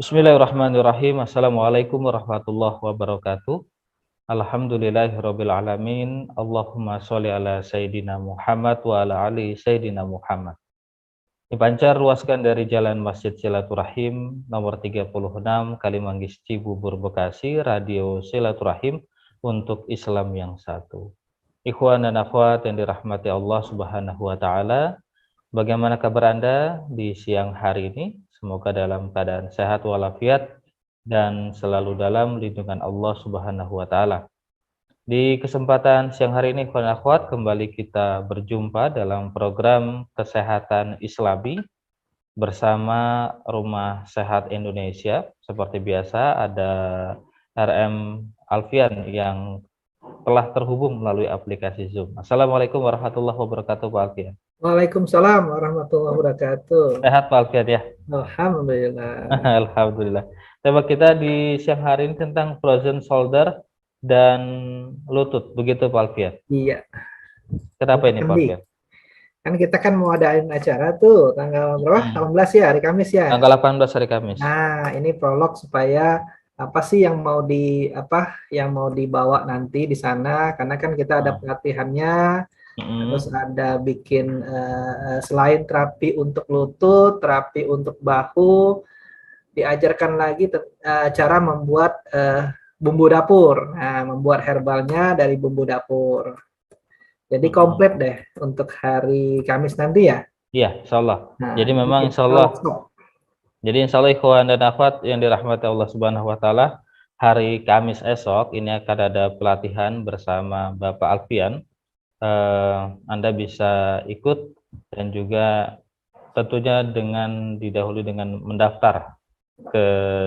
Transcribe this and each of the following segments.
Bismillahirrahmanirrahim. Assalamualaikum warahmatullahi wabarakatuh. Alhamdulillahirabbil alamin. Allahumma sholli ala sayidina Muhammad wa ala ali sayidina Muhammad. Dipancar ruaskan dari Jalan Masjid Silaturahim nomor 36 Kalimanggis Cibubur Bekasi, Radio Silaturahim untuk Islam yang satu. Ikhwan dan akhwat yang dirahmati Allah Subhanahu wa taala, bagaimana kabar Anda di siang hari ini? Semoga dalam keadaan sehat walafiat dan selalu dalam lindungan Allah Subhanahu wa taala. Di kesempatan siang hari ini, ikhwan akhwat, kembali kita berjumpa dalam program Kesehatan Islami bersama Rumah Sehat Indonesia. Seperti biasa ada RM Alfian yang telah terhubung melalui aplikasi Zoom. Assalamualaikum warahmatullahi wabarakatuh, Pak Alfian. Waalaikumsalam warahmatullahi wabarakatuh. Sehat Pak Alfian ya? Alhamdulillah. Alhamdulillah. Tema kita di siang hari ini tentang frozen shoulder dan lutut, begitu Pak Alfian? Iya. Kenapa ini Pak Alfian? Kan kita mau adain acara tuh tanggal berapa? 18 ya, hari Kamis ya. Tanggal 18 hari Kamis. Nah, ini prolog supaya apa sih yang mau dibawa nanti di sana, karena kan kita ada pelatihannya. Terus ada bikin selain terapi untuk lutut, terapi untuk bahu, diajarkan lagi cara membuat bumbu dapur. Nah, membuat herbalnya dari bumbu dapur. Jadi komplit deh untuk hari Kamis nanti ya. Iya, insya Allah. Nah, jadi memang insya Allah. Jadi insya Allah ikhwan dan akhwat yang dirahmati Allah Subhanahu wa taala, hari Kamis esok ini akan ada pelatihan bersama Bapak Alfian. Anda bisa ikut dan juga tentunya dengan didahului dengan mendaftar ke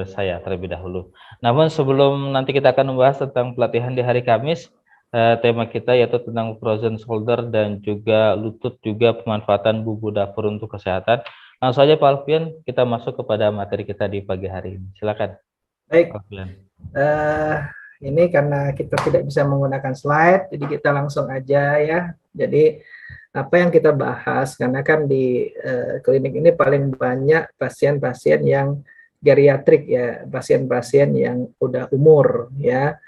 saya terlebih dahulu. Namun sebelum nanti kita akan membahas tentang pelatihan di hari Kamis, tema kita yaitu tentang frozen shoulder dan juga lutut, juga pemanfaatan bumbu dapur untuk kesehatan. Langsung saja Pak Alfian, kita masuk kepada materi kita di pagi hari ini. Silakan. Baik. Ini karena kita tidak bisa menggunakan slide, jadi kita langsung aja ya. Jadi apa yang kita bahas, karena kan di klinik ini paling banyak pasien-pasien yang geriatrik ya, pasien-pasien yang udah umur ya,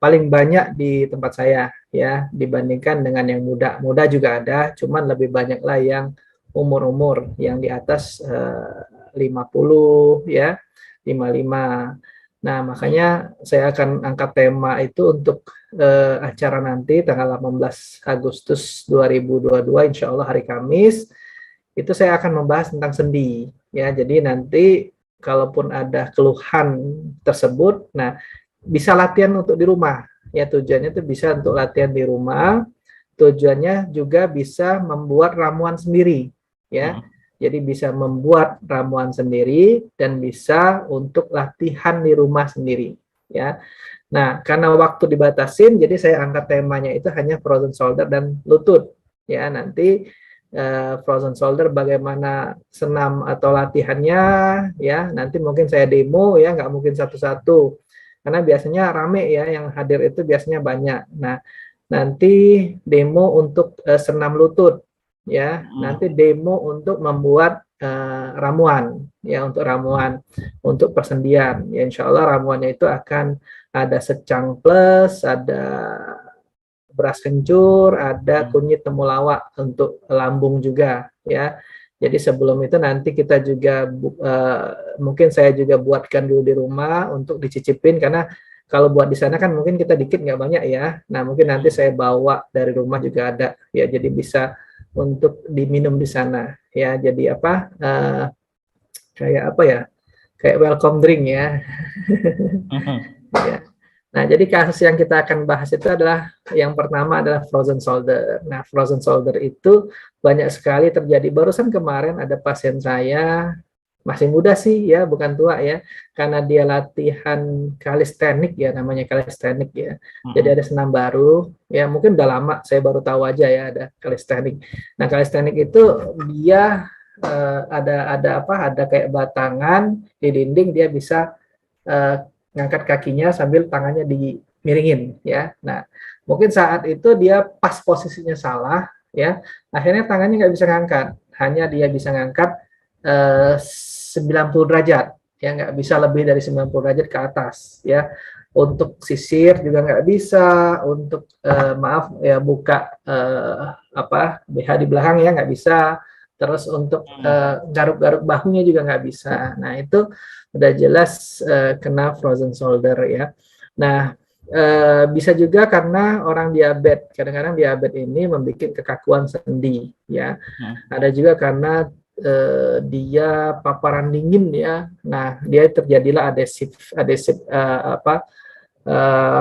paling banyak di tempat saya ya, dibandingkan dengan yang muda. Muda juga ada, cuman lebih banyak lah yang umur-umur yang di atas 50 ya, 55. Nah, makanya saya akan angkat tema itu untuk acara nanti tanggal 18 Agustus 2022, insya Allah hari Kamis. Itu saya akan membahas tentang sendi. Ya, jadi nanti kalaupun ada keluhan tersebut, nah bisa latihan untuk di rumah. Ya, tujuannya itu bisa untuk latihan di rumah. Tujuannya juga bisa membuat ramuan sendiri. Ya. Jadi bisa membuat ramuan sendiri dan bisa untuk latihan di rumah sendiri, ya. Nah, karena waktu dibatasin, jadi saya angkat temanya itu hanya frozen shoulder dan lutut, ya. Nanti frozen shoulder bagaimana senam atau latihannya, ya. Nanti mungkin saya demo, ya, nggak mungkin satu-satu, karena biasanya rame ya, yang hadir itu biasanya banyak. Nah, nanti demo untuk senam lutut. Ya, nanti demo untuk membuat ramuan, ya, untuk ramuan untuk persendian. Ya, insya Allah ramuannya itu akan ada secang plus, ada beras kencur, ada kunyit temulawak untuk lambung juga, ya. Jadi sebelum itu nanti kita juga mungkin saya juga buatkan dulu di rumah untuk dicicipin, karena kalau buat di sana kan mungkin kita dikit nggak banyak ya. Nah, mungkin nanti saya bawa dari rumah juga ada, ya, jadi bisa untuk diminum di sana ya. Jadi apa kayak apa ya, kayak welcome drink ya. Ya. Nah, jadi kasus yang kita akan bahas itu adalah yang pertama adalah frozen shoulder. Nah, frozen shoulder itu banyak sekali terjadi. Barusan kemarin ada pasien saya, masih muda sih ya, bukan tua ya, karena dia latihan kalistenik ya, namanya kalistenik ya. Jadi ada senam baru ya, mungkin udah lama, saya baru tahu aja ya ada kalistenik. Nah, kalistenik itu dia ada kayak batangan di dinding, dia bisa ngangkat kakinya sambil tangannya dimiringin ya. Nah, mungkin saat itu dia pas posisinya salah ya, akhirnya tangannya nggak bisa ngangkat, hanya dia bisa ngangkat 90 derajat ya nggak bisa lebih dari 90 derajat ke atas ya. Untuk sisir juga nggak bisa, untuk maaf ya buka apa BH di belakang ya nggak bisa. Terus untuk garuk-garuk bahunya juga nggak bisa. Nah itu udah jelas kena frozen shoulder ya. Nah bisa juga karena orang diabetes. Kadang-kadang diabetes ini membuat kekakuan sendi ya. Ada juga karena dia paparan dingin ya. Nah, dia terjadilah adesif adesif apa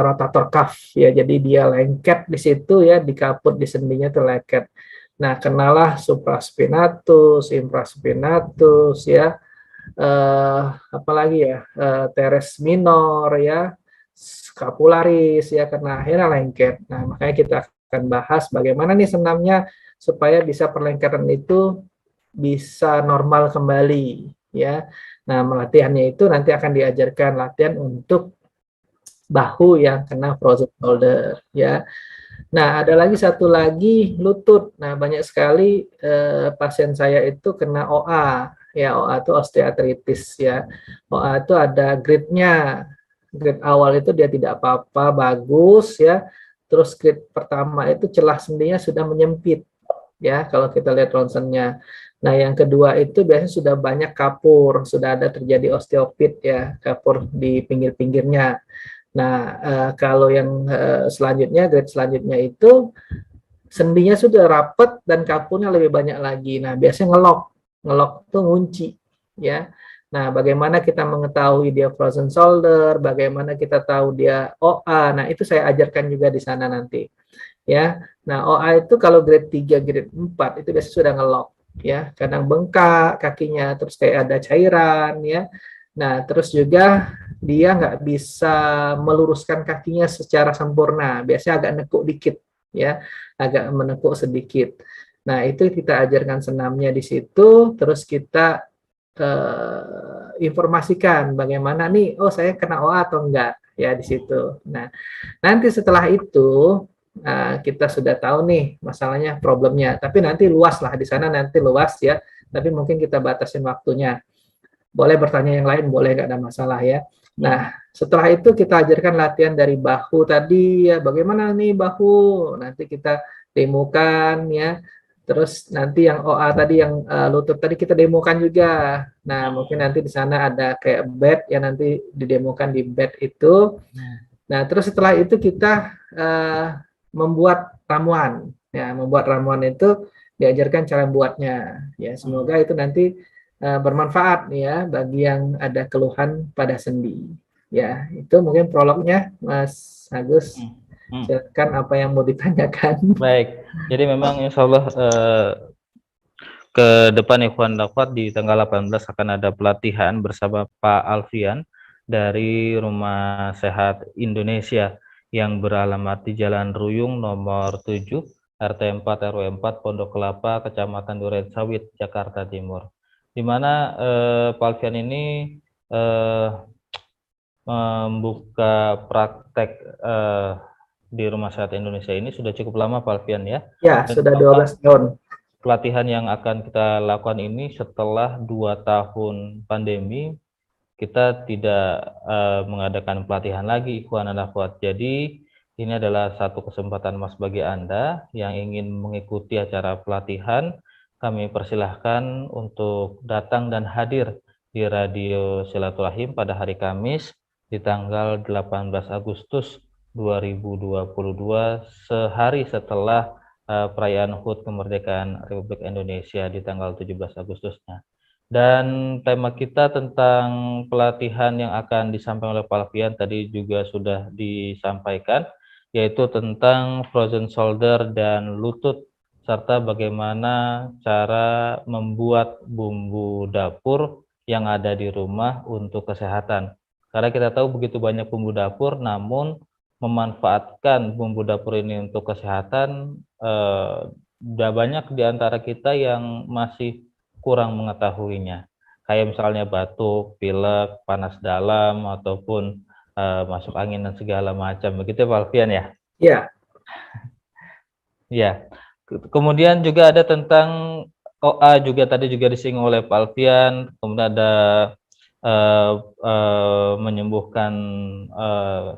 rotator cuff ya. Jadi dia lengket di situ ya, di kaput di sendinya tuh lengket. Nah, kenalah supraspinatus, infraspinatus ya. Apalagi ya, teres minor ya, scapularis ya, karena akhirnya lengket. Nah, makanya kita akan bahas bagaimana nih senamnya supaya bisa perlengketan itu bisa normal kembali ya. Nah, latihannya itu nanti akan diajarkan latihan untuk bahu yang kena frozen shoulder ya. Nah, ada lagi satu lagi lutut. Nah, banyak sekali pasien saya itu kena OA. Ya, OA itu osteoartritis ya. OA itu ada grade-nya. Grade awal itu dia tidak apa-apa, bagus ya. Terus grade pertama itu celah sendinya sudah menyempit ya kalau kita lihat ronsennya. Nah, yang kedua itu biasanya sudah banyak kapur, sudah ada terjadi osteopit ya, kapur di pinggir-pinggirnya. Nah, kalau yang selanjutnya, grade selanjutnya itu sendinya sudah rapat dan kapurnya lebih banyak lagi. Nah, biasanya ngelok, ngelok itu ngunci, ya. Nah, bagaimana kita mengetahui dia frozen shoulder, bagaimana kita tahu dia OA. Nah, itu saya ajarkan juga di sana nanti, ya. Nah, OA itu kalau grade 3, grade 4 itu biasanya sudah ngelok, ya. Kadang bengkak kakinya, terus kayak ada cairan, ya. Nah, terus juga dia nggak bisa meluruskan kakinya secara sempurna. Biasanya agak nekuk dikit, ya, agak menekuk sedikit. Nah, itu kita ajarkan senamnya di situ, terus kita informasikan bagaimana nih, oh saya kena OA atau enggak, ya di situ. Nah, nanti setelah itu kita sudah tahu nih masalahnya, problemnya. Tapi nanti luas lah di sana, nanti luas ya. Tapi mungkin kita batasin waktunya. Boleh bertanya yang lain, boleh, nggak ada masalah ya. Nah, setelah itu kita ajarkan latihan dari bahu tadi ya, bagaimana nih bahu. Nanti kita demokan ya. Terus nanti yang OA tadi, yang lutut tadi kita demokan juga. Nah, mungkin nanti di sana ada kayak bed ya, nanti didemokan di bed itu. Nah, terus setelah itu kita membuat ramuan. Ya, membuat ramuan itu diajarkan cara buatnya. Ya, semoga itu nanti bermanfaat ya bagi yang ada keluhan pada sendi. Ya, itu mungkin prolognya, Mas Agus. Silakan apa yang mau ditanyakan. Baik, jadi memang insya Allah ke depan Ikhwan Dakwat di tanggal 18 akan ada pelatihan bersama Pak Alfian dari Rumah Sehat Indonesia yang beralamat di Jalan Ruyung nomor 7 RT 4 RW 4 Pondok Kelapa Kecamatan Duren Sawit Jakarta Timur, di mana Pak Alfian ini membuka praktek di Rumah Sehat Indonesia ini sudah cukup lama Pak Alfian ya. Ya, Dan sudah 12 tahun. pelatihan yang akan kita lakukan ini setelah 2 tahun pandemi, kita tidak mengadakan pelatihan lagi Ikhwan dan Akhwat. Jadi ini adalah satu kesempatan emas bagi Anda yang ingin mengikuti acara pelatihan. Kami persilahkan untuk datang dan hadir di Radio Silaturahim pada hari Kamis di tanggal 18 Agustus 2022, sehari setelah perayaan HUT kemerdekaan Republik Indonesia di tanggal 17 Agustusnya. Dan tema kita tentang pelatihan yang akan disampaikan oleh Pak Alfian tadi juga sudah disampaikan, yaitu tentang frozen shoulder dan lutut, serta bagaimana cara membuat bumbu dapur yang ada di rumah untuk kesehatan. Karena kita tahu begitu banyak bumbu dapur, namun memanfaatkan bumbu dapur ini untuk kesehatan, udah banyak di antara kita yang masih kurang mengetahuinya. Kayak misalnya batuk, pilek, panas dalam, ataupun masuk angin dan segala macam. Begitu Pak Alfian ya? Ya. Ya. Kemudian juga ada tentang OA juga tadi juga disinggung oleh Pak Alfian. Kemudian ada menyembuhkan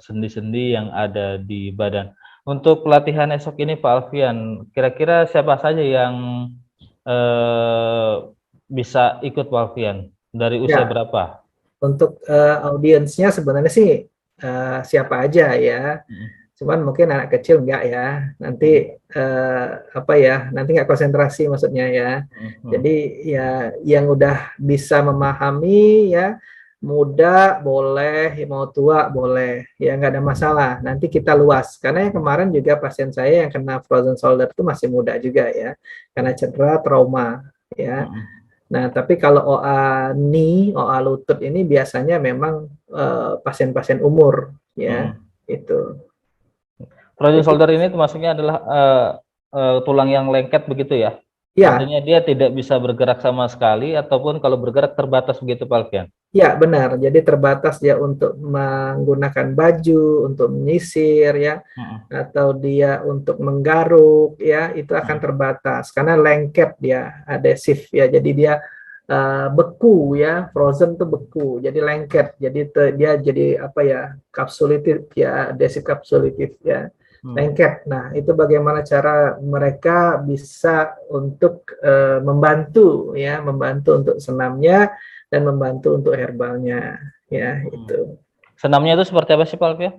sendi-sendi yang ada di badan. Untuk pelatihan esok ini Pak Alfian, kira-kira siapa saja yang bisa ikut Pak Alfian? Dari usia Ya, berapa? untuk audiensnya sebenarnya sih siapa aja ya. Mm, Cuman mungkin anak kecil enggak ya. Nanti mm, apa ya? Nanti nggak konsentrasi maksudnya ya. mm, Jadi mm, ya yang udah bisa memahami ya, muda boleh, mau tua boleh, ya nggak ada masalah. Nanti kita luas. Karena yang kemarin juga pasien saya yang kena frozen shoulder itu masih muda juga ya, karena cedera, trauma ya. mm, Nah, tapi kalau OA knee, OA lutut ini biasanya memang pasien-pasien umur ya, mm. itu. Frozen Jadi shoulder ini termasuknya adalah tulang yang lengket begitu ya? ya, Artinya dia tidak bisa bergerak sama sekali ataupun kalau bergerak terbatas begitu Pak Alfian? ya benar. Jadi terbatas dia untuk menggunakan baju, untuk menyisir ya, Mm, atau dia untuk menggaruk ya, itu akan mm, terbatas karena lengket dia, adesif ya. Jadi dia beku ya, frozen tuh beku, jadi lengket. Jadi dia jadi apa ya, kapsulitif ya, adesif kapsulitif ya. mm, Lengket. Nah, itu bagaimana cara mereka bisa untuk membantu ya, membantu untuk senamnya dan membantu untuk herbalnya ya mm. itu. Senamnya itu seperti apa sih Pak Alfian?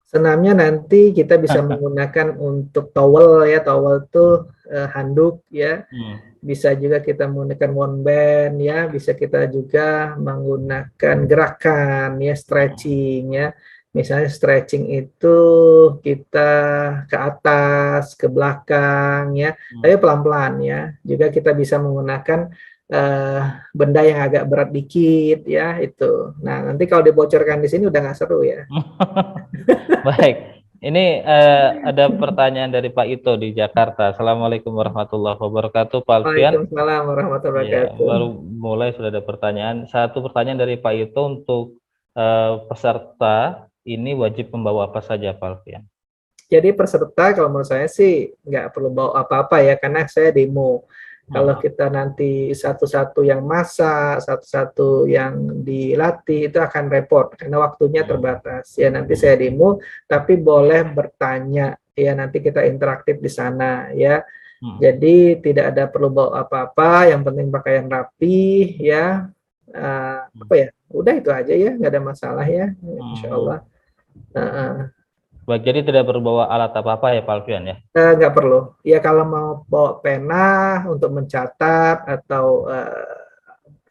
Senamnya nanti kita bisa menggunakan untuk towel ya, towel tuh handuk ya. Hmm, Bisa juga kita menggunakan one band ya, bisa kita juga menggunakan gerakan ya, stretching ya. Misalnya stretching itu kita ke atas, ke belakang ya, hmm. tapi pelan-pelan ya. Juga kita bisa menggunakan eh, benda yang agak berat dikit ya itu. Nah, nanti kalau dibocorkan di sini udah nggak seru ya. Baik, ini ada pertanyaan dari Pak Ito di Jakarta. Assalamualaikum warahmatullahi wabarakatuh, Pak Alfian. Waalaikumsalam warahmatullahi Ya, wabarakatuh. baru mulai sudah ada pertanyaan. Satu pertanyaan dari Pak Ito untuk peserta ini wajib membawa apa saja, Pak Alfian? Jadi peserta kalau menurut saya sih nggak perlu bawa apa-apa ya, karena saya demo. Kalau Hmm, kita nanti satu-satu yang masak, satu-satu yang dilatih, itu akan repot karena waktunya hmm, terbatas. Ya nanti hmm, saya demo, tapi boleh bertanya. Ya nanti kita interaktif di sana ya. hmm, Jadi tidak ada perlu bawa apa-apa, yang penting pakaian rapi ya. hmm, Apa ya? Udah itu aja ya, nggak ada masalah ya, Insya hmm. Allah. Uh, Baik, jadi tidak berbawa alat apa-apa ya, Pak Alfian ya? Nggak perlu. Ya kalau mau bawa pena untuk mencatat atau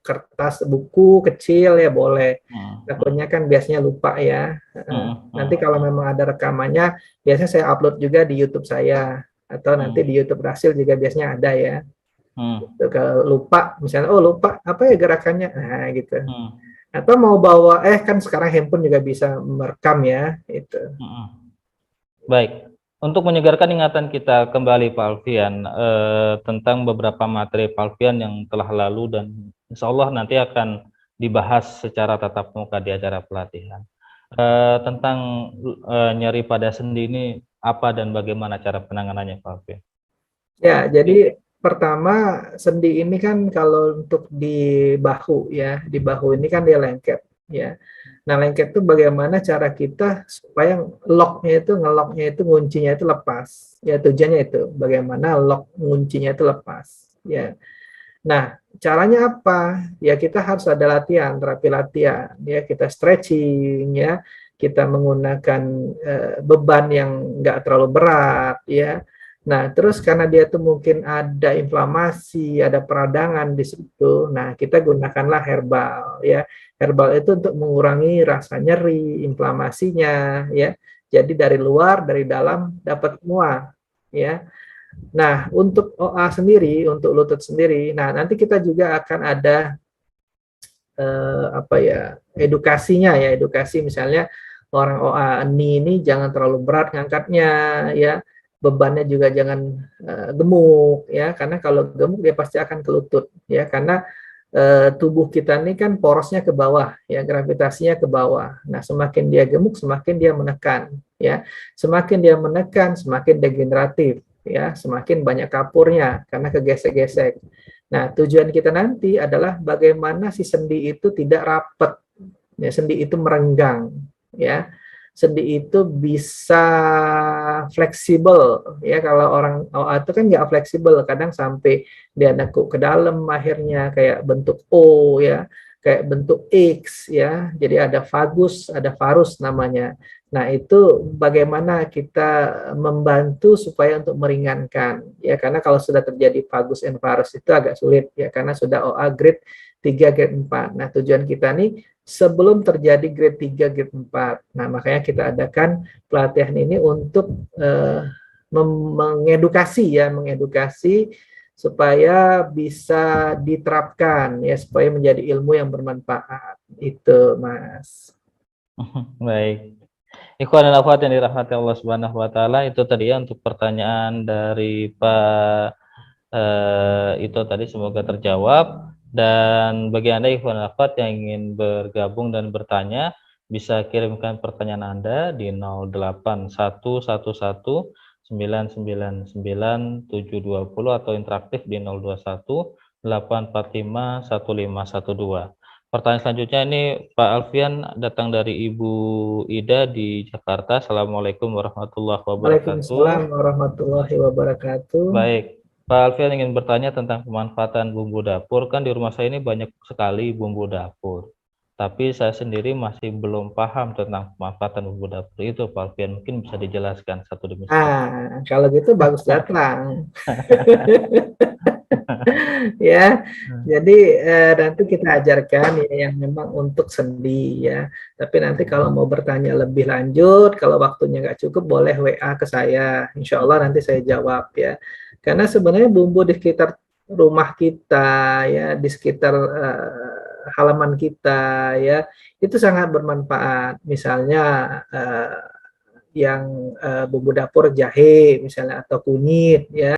kertas buku kecil ya boleh. Hmm, Takutnya kan biasanya lupa ya. hmm, Nanti hmm, kalau memang ada rekamannya, biasanya saya upload juga di YouTube saya. Atau nanti hmm, di YouTube Brasil juga biasanya ada ya. hmm, Kalau lupa, misalnya, oh lupa, apa ya gerakannya? Nah gitu. hmm, Atau mau bawa, kan sekarang handphone juga bisa merekam ya. Itu. hmm, hmm. Baik, untuk menyegarkan ingatan kita kembali Pak Alfian tentang beberapa materi Pak Alfian yang telah lalu dan insya Allah nanti akan dibahas secara tatap muka di acara pelatihan. Tentang nyeri pada sendi ini apa dan bagaimana cara penanganannya Pak Alfian? Ya, jadi pertama sendi ini kan kalau untuk di bahu ya, di bahu ini kan dia lengket ya. Nah, lengket itu bagaimana cara kita supaya ngeloknya itu nguncinya itu lepas. Ya, tujuannya itu bagaimana lock nguncinya itu lepas ya. Nah, caranya apa? Ya kita harus ada latihan, terapi latihan ya, kita stretching ya, kita menggunakan beban yang enggak terlalu berat ya. Nah, terus karena dia tuh mungkin ada inflamasi, ada peradangan di situ. Nah, kita gunakanlah herbal ya. Herbal itu untuk mengurangi rasa nyeri, inflamasinya ya. Jadi dari luar, dari dalam dapat semua ya. Nah, untuk OA sendiri, untuk lutut sendiri, nah nanti kita juga akan ada apa ya, edukasinya ya, edukasi misalnya orang OA ini jangan terlalu berat ngangkatnya ya, bebannya juga jangan gemuk ya, karena kalau gemuk dia pasti akan ke lutut ya, karena tubuh kita ini kan porosnya ke bawah ya, gravitasinya ke bawah. Nah, semakin dia gemuk semakin dia menekan ya. Semakin dia menekan semakin degeneratif ya, semakin banyak kapurnya karena kegesek-gesek. Nah, tujuan kita nanti adalah bagaimana si sendi itu tidak rapet Ya, sendi itu merenggang, ya. Sendi itu bisa fleksibel, ya. Kalau orang OA itu kan nggak fleksibel, kadang sampai dia nekuk ke dalam akhirnya kayak bentuk O, ya, kayak bentuk X, ya. Jadi ada vagus, ada varus namanya. Nah, itu bagaimana kita membantu supaya untuk meringankan, ya, karena kalau sudah terjadi vagus and varus itu agak sulit, ya, karena sudah OA grade 3, grade 4. Nah, tujuan kita nih sebelum terjadi grade 3, grade 4. Nah, makanya kita adakan pelatihan ini untuk mengedukasi, ya, mengedukasi supaya bisa diterapkan, ya, supaya menjadi ilmu yang bermanfaat. Itu, Mas. Baik. Ikhwan dan akhwat yang dirahmati Allah Subhanahu wa taala, itu tadi ya untuk pertanyaan dari Pak itu tadi semoga terjawab. Dan bagi Anda ikhwan dan akhwat yang ingin bergabung dan bertanya, bisa kirimkan pertanyaan Anda di 0811999720 atau interaktif di 021 845 1512. Pertanyaan selanjutnya ini Pak Alfian datang dari Ibu Ida di Jakarta. Assalamualaikum warahmatullahi Waalaikumsalam wabarakatuh. warahmatullahi wabarakatuh. Baik, Pak Alfian ingin bertanya tentang pemanfaatan bumbu dapur. Kan di rumah saya ini banyak sekali bumbu dapur. Tapi saya sendiri masih belum paham tentang pemanfaatan bumbu dapur itu, Pak Alfian. Mungkin bisa dijelaskan satu demi satu. Kalau gitu bagus datang. Ya, jadi nanti kita ajarkan ya yang memang untuk sendi, ya. Tapi nanti kalau mau bertanya lebih lanjut, kalau waktunya nggak cukup boleh WA ke saya. Insya Allah nanti saya jawab, ya. Karena sebenarnya bumbu di sekitar rumah kita, ya, di sekitar halaman kita, ya, itu sangat bermanfaat. Misalnya yang bumbu dapur jahe misalnya, atau kunyit, ya,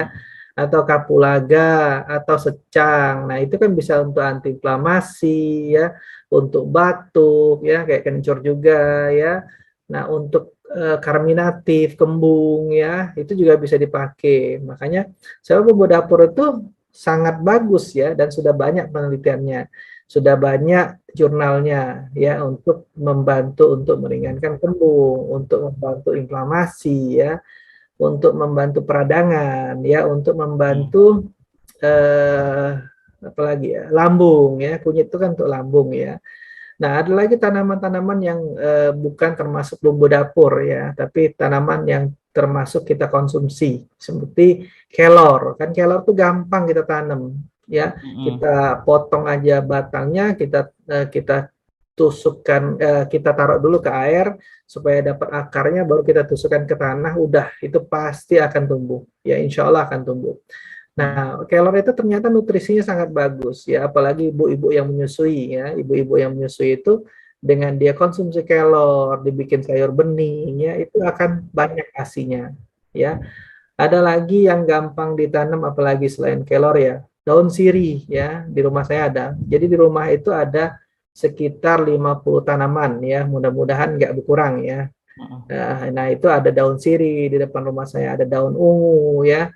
atau kapulaga atau secang. Nah, itu kan bisa untuk antiinflamasi, ya, untuk batuk, ya, kayak kencur juga, ya. Nah, untuk karminatif, kembung, ya, itu juga bisa dipakai. Makanya sebab bumbu dapur itu sangat bagus, ya, dan sudah banyak penelitiannya, sudah banyak jurnalnya, ya, untuk membantu untuk meringankan kembung, untuk membantu inflamasi, ya, untuk membantu peradangan, ya, untuk membantu apalagi ya, lambung, ya, kunyit itu kan untuk lambung, ya. Nah, ada lagi tanaman-tanaman yang bukan termasuk bumbu dapur, ya, tapi tanaman yang termasuk kita konsumsi, seperti kelor. Kan kelor tuh gampang kita tanam, ya. Kita potong aja batangnya, kita tusukkan, kita taruh dulu ke air supaya dapat akarnya, baru kita tusukkan ke tanah, udah itu pasti akan tumbuh, ya, insya Allah akan tumbuh. Nah, kelor itu ternyata nutrisinya sangat bagus, ya, apalagi ibu-ibu yang menyusui, ya, ibu-ibu yang menyusui itu dengan dia konsumsi kelor, dibikin sayur bening, ya, itu akan banyak asinya, ya. Ada lagi yang gampang ditanam apalagi selain kelor, ya, daun sirih, ya, di rumah saya ada. Jadi di rumah itu ada sekitar 50 tanaman, ya, mudah-mudahan nggak berkurang, ya. Nah, itu ada daun sirih di depan rumah saya, ada daun ungu, ya,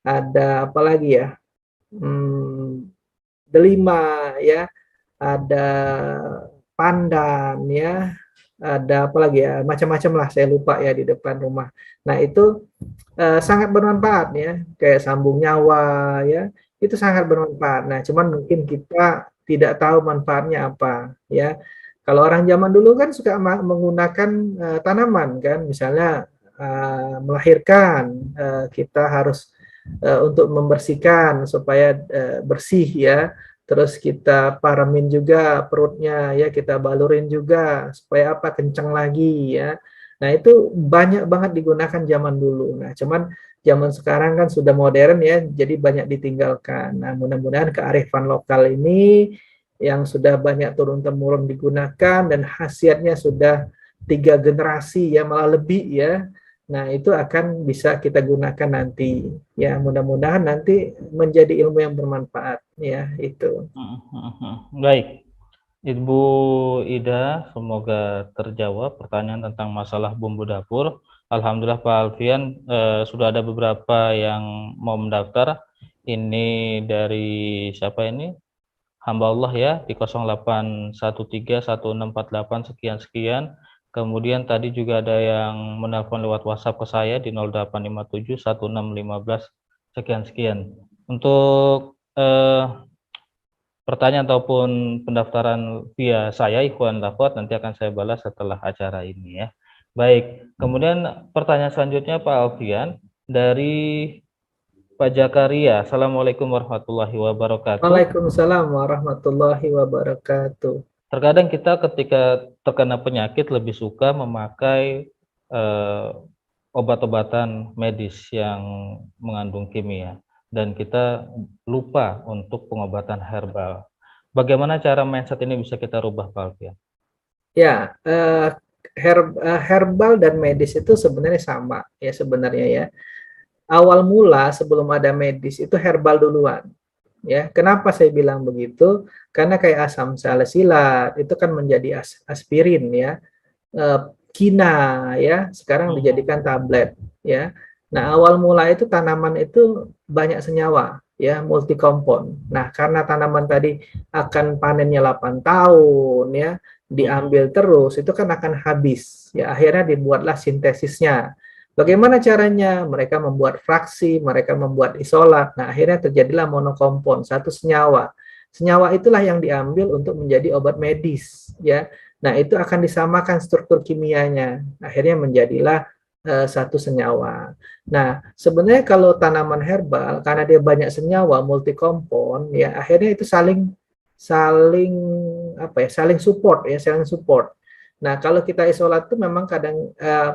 ada apa lagi ya, delima, ya, ada pandan, ya, ada apa lagi ya, macam-macam lah, saya lupa, ya, di depan rumah. Nah, itu sangat bermanfaat, ya, kayak sambung nyawa, ya, itu sangat bermanfaat. Nah, cuman mungkin kita tidak tahu manfaatnya apa, ya. Kalau orang zaman dulu kan suka menggunakan tanaman, kan, misalnya melahirkan, kita harus untuk membersihkan supaya bersih, ya. Terus kita paremin juga perutnya, ya, kita balurin juga supaya apa, kencang lagi, ya. Nah, itu banyak banget digunakan zaman dulu. Nah, cuman zaman sekarang kan sudah modern, ya, jadi banyak ditinggalkan. Nah, mudah-mudahan kearifan lokal ini yang sudah banyak turun-temurun digunakan dan khasiatnya sudah 3 generasi, ya, malah lebih, ya. Nah, itu akan bisa kita gunakan nanti, ya. Mudah-mudahan nanti menjadi ilmu yang bermanfaat, ya, itu. Baik, Ibu Ida, semoga terjawab pertanyaan tentang masalah bumbu dapur. Alhamdulillah Pak Alfian, sudah ada beberapa yang mau mendaftar. Ini dari siapa ini? hamba Allah ya di 08131648 sekian-sekian. Kemudian tadi juga ada yang menelpon lewat WhatsApp ke saya di 08571615 sekian-sekian. Untuk pertanyaan ataupun pendaftaran via saya Ikhwan Lafot nanti akan saya balas setelah acara ini ya. Baik, kemudian pertanyaan selanjutnya Pak Alfian dari Pak Jakaria. Assalamualaikum warahmatullahi wabarakatuh. Waalaikumsalam warahmatullahi wabarakatuh. Terkadang kita ketika terkena penyakit lebih suka memakai obat-obatan medis yang mengandung kimia dan kita lupa untuk pengobatan herbal. Bagaimana cara mindset ini bisa kita rubah, Pak Alfian? Ya, herbal dan medis itu sebenarnya sama ya sebenarnya ya. Awal mula sebelum ada medis itu herbal duluan. Ya, kenapa saya bilang begitu? Karena kayak asam salisilat itu kan menjadi aspirin ya. Kina ya, sekarang dijadikan tablet ya. Nah, awal mula itu tanaman itu banyak senyawa ya, multikompon. Nah, karena tanaman tadi akan panennya 8 tahun ya, diambil terus itu kan akan habis ya, akhirnya dibuatlah sintesisnya. Bagaimana caranya? Mereka membuat fraksi, mereka membuat isolat. Nah, akhirnya terjadilah monokompon, satu senyawa. Senyawa itulah yang diambil untuk menjadi obat medis ya. Nah, itu akan disamakan struktur kimianya. Akhirnya menjadilah satu senyawa. Nah, sebenarnya kalau tanaman herbal karena dia banyak senyawa, multikompon ya, akhirnya itu saling saling support ya, saling support. Nah, kalau kita isolat itu memang kadang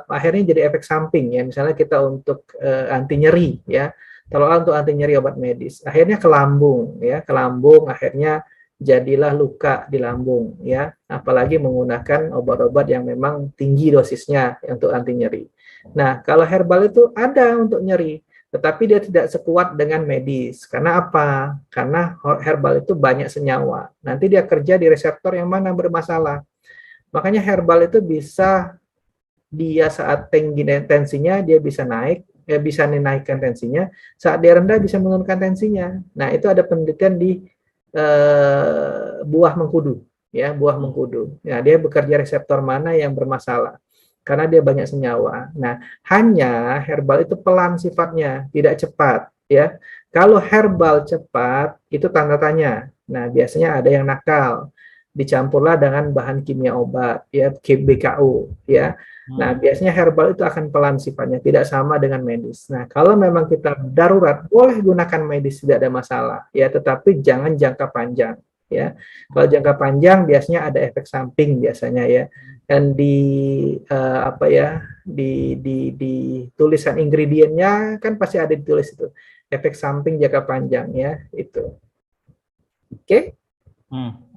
akhirnya jadi efek samping ya. Misalnya kita untuk anti nyeri ya. Kalau untuk anti nyeri obat medis, akhirnya ke lambung ya, ke lambung akhirnya jadilah luka di lambung ya. Apalagi menggunakan obat-obat yang memang tinggi dosisnya untuk anti nyeri. Nah, kalau herbal itu ada untuk nyeri, tetapi dia tidak sekuat dengan medis. Karena apa? Karena herbal itu banyak senyawa. Nanti dia kerja di reseptor yang mana bermasalah. Makanya herbal itu bisa dia saat tinggi tensinya dia bisa naik, ya bisa menaikkan tensinya. Saat dia rendah bisa menurunkan tensinya. Nah, itu ada penelitian di buah mengkudu, ya buah mengkudu. Ya, dia bekerja reseptor mana yang bermasalah karena dia banyak senyawa. Nah, hanya herbal itu pelan sifatnya, tidak cepat, ya. Kalau herbal cepat itu tanda tanya. Nah, biasanya ada yang nakal dicampurlah dengan bahan kimia obat ya BKU ya. Nah, biasanya herbal itu akan pelan sifatnya, tidak sama dengan medis. Nah, kalau memang kita darurat boleh gunakan medis, tidak ada masalah ya, tetapi jangan jangka panjang ya. Kalau jangka panjang biasanya ada efek samping biasanya ya. Dan di di tulisan ingredientnya kan pasti ada ditulis itu efek samping jangka panjang ya itu. Oke?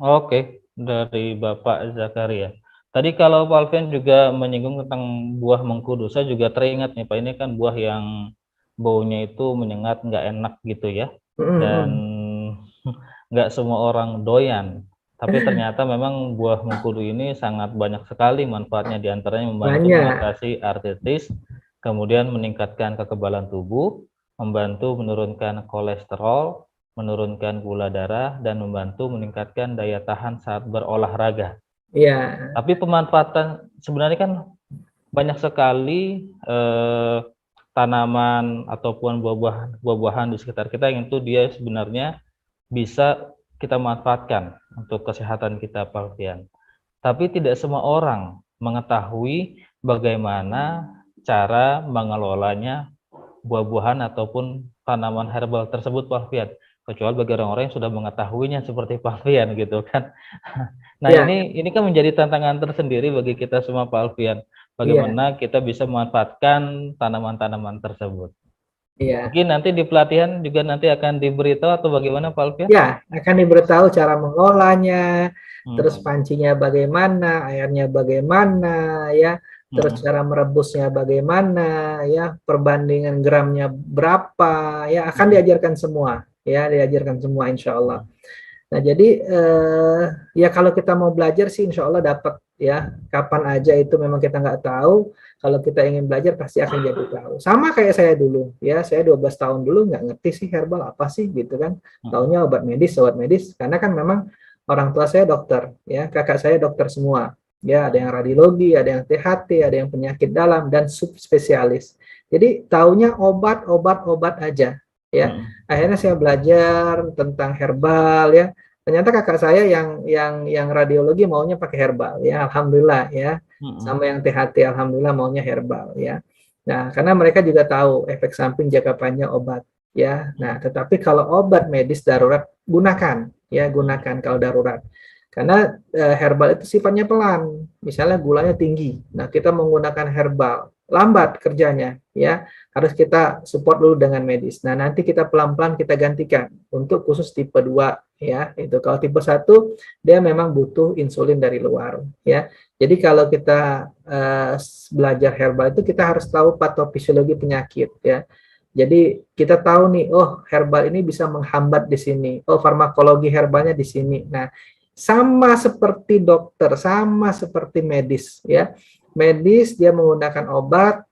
Oke. Dari Bapak Zakaria. Tadi kalau Pak Alfian juga menyinggung tentang buah mengkudu, saya juga teringat nih Pak, ini kan buah yang baunya itu menyengat, nggak enak gitu ya, dan nggak semua orang doyan. Tapi ternyata memang buah mengkudu ini sangat banyak sekali manfaatnya, diantaranya membantu mengatasi artritis, kemudian meningkatkan kekebalan tubuh, membantu menurunkan kolesterol, menurunkan gula darah, dan membantu meningkatkan daya tahan saat berolahraga. Iya. Tapi pemanfaatan sebenarnya kan banyak sekali tanaman ataupun buah-buahan di sekitar kita yang itu dia sebenarnya bisa kita manfaatkan untuk kesehatan kita, Pak Alfian. Tapi tidak semua orang mengetahui bagaimana cara mengelolanya buah-buahan ataupun tanaman herbal tersebut, Pak Alfian. Kecuali bagi orang-orang yang sudah mengetahuinya seperti Pak Alfian gitu kan. Nah, ya. ini kan menjadi tantangan tersendiri bagi kita semua, Pak Alfian. Bagaimana kita bisa memanfaatkan tanaman-tanaman tersebut. Iya. Mungkin nanti di pelatihan juga nanti akan diberitahu atau bagaimana, Pak Alfian? Ya, akan diberitahu cara mengolahnya, terus pancinya bagaimana, airnya bagaimana, ya, terus cara merebusnya bagaimana, ya, perbandingan gramnya berapa, ya, akan diajarkan semua, ya, diajarkan semua insya Allah. Nah, jadi ya kalau kita mau belajar sih insya Allah dapat ya. Kapan aja itu memang kita nggak tahu. Kalau kita ingin belajar pasti akan jadi tahu. Sama kayak saya dulu, ya. Saya 12 tahun dulu nggak ngerti sih herbal apa sih gitu kan. Taunya obat medis, obat medis. Karena kan memang orang tua saya dokter, ya. Kakak saya dokter semua. Ya, ada yang radiologi, ada yang THT, ada yang penyakit dalam dan subspesialis. Jadi taunya obat aja, ya. Akhirnya saya belajar tentang herbal, ya. Ternyata kakak saya yang radiologi maunya pakai herbal, ya. Alhamdulillah, ya. Sama yang THT alhamdulillah maunya herbal, ya. Nah, karena mereka juga tahu efek samping jangka panjang obat, ya. Nah, tetapi kalau obat medis darurat gunakan, ya, gunakan kalau darurat. Karena herbal itu sifatnya pelan. Misalnya gulanya tinggi. Nah, kita menggunakan herbal, lambat kerjanya, ya. Harus kita support dulu dengan medis. Nah, nanti kita pelan-pelan kita gantikan untuk khusus tipe 2, ya. Itu kalau tipe 1 dia memang butuh insulin dari luar, ya. Jadi kalau kita belajar herbal itu kita harus tahu patofisiologi penyakit, ya. Jadi kita tahu nih, oh herbal ini bisa menghambat di sini, oh farmakologi herbalnya di sini. Nah, sama seperti dokter, sama seperti medis, ya. Medis dia menggunakan obat,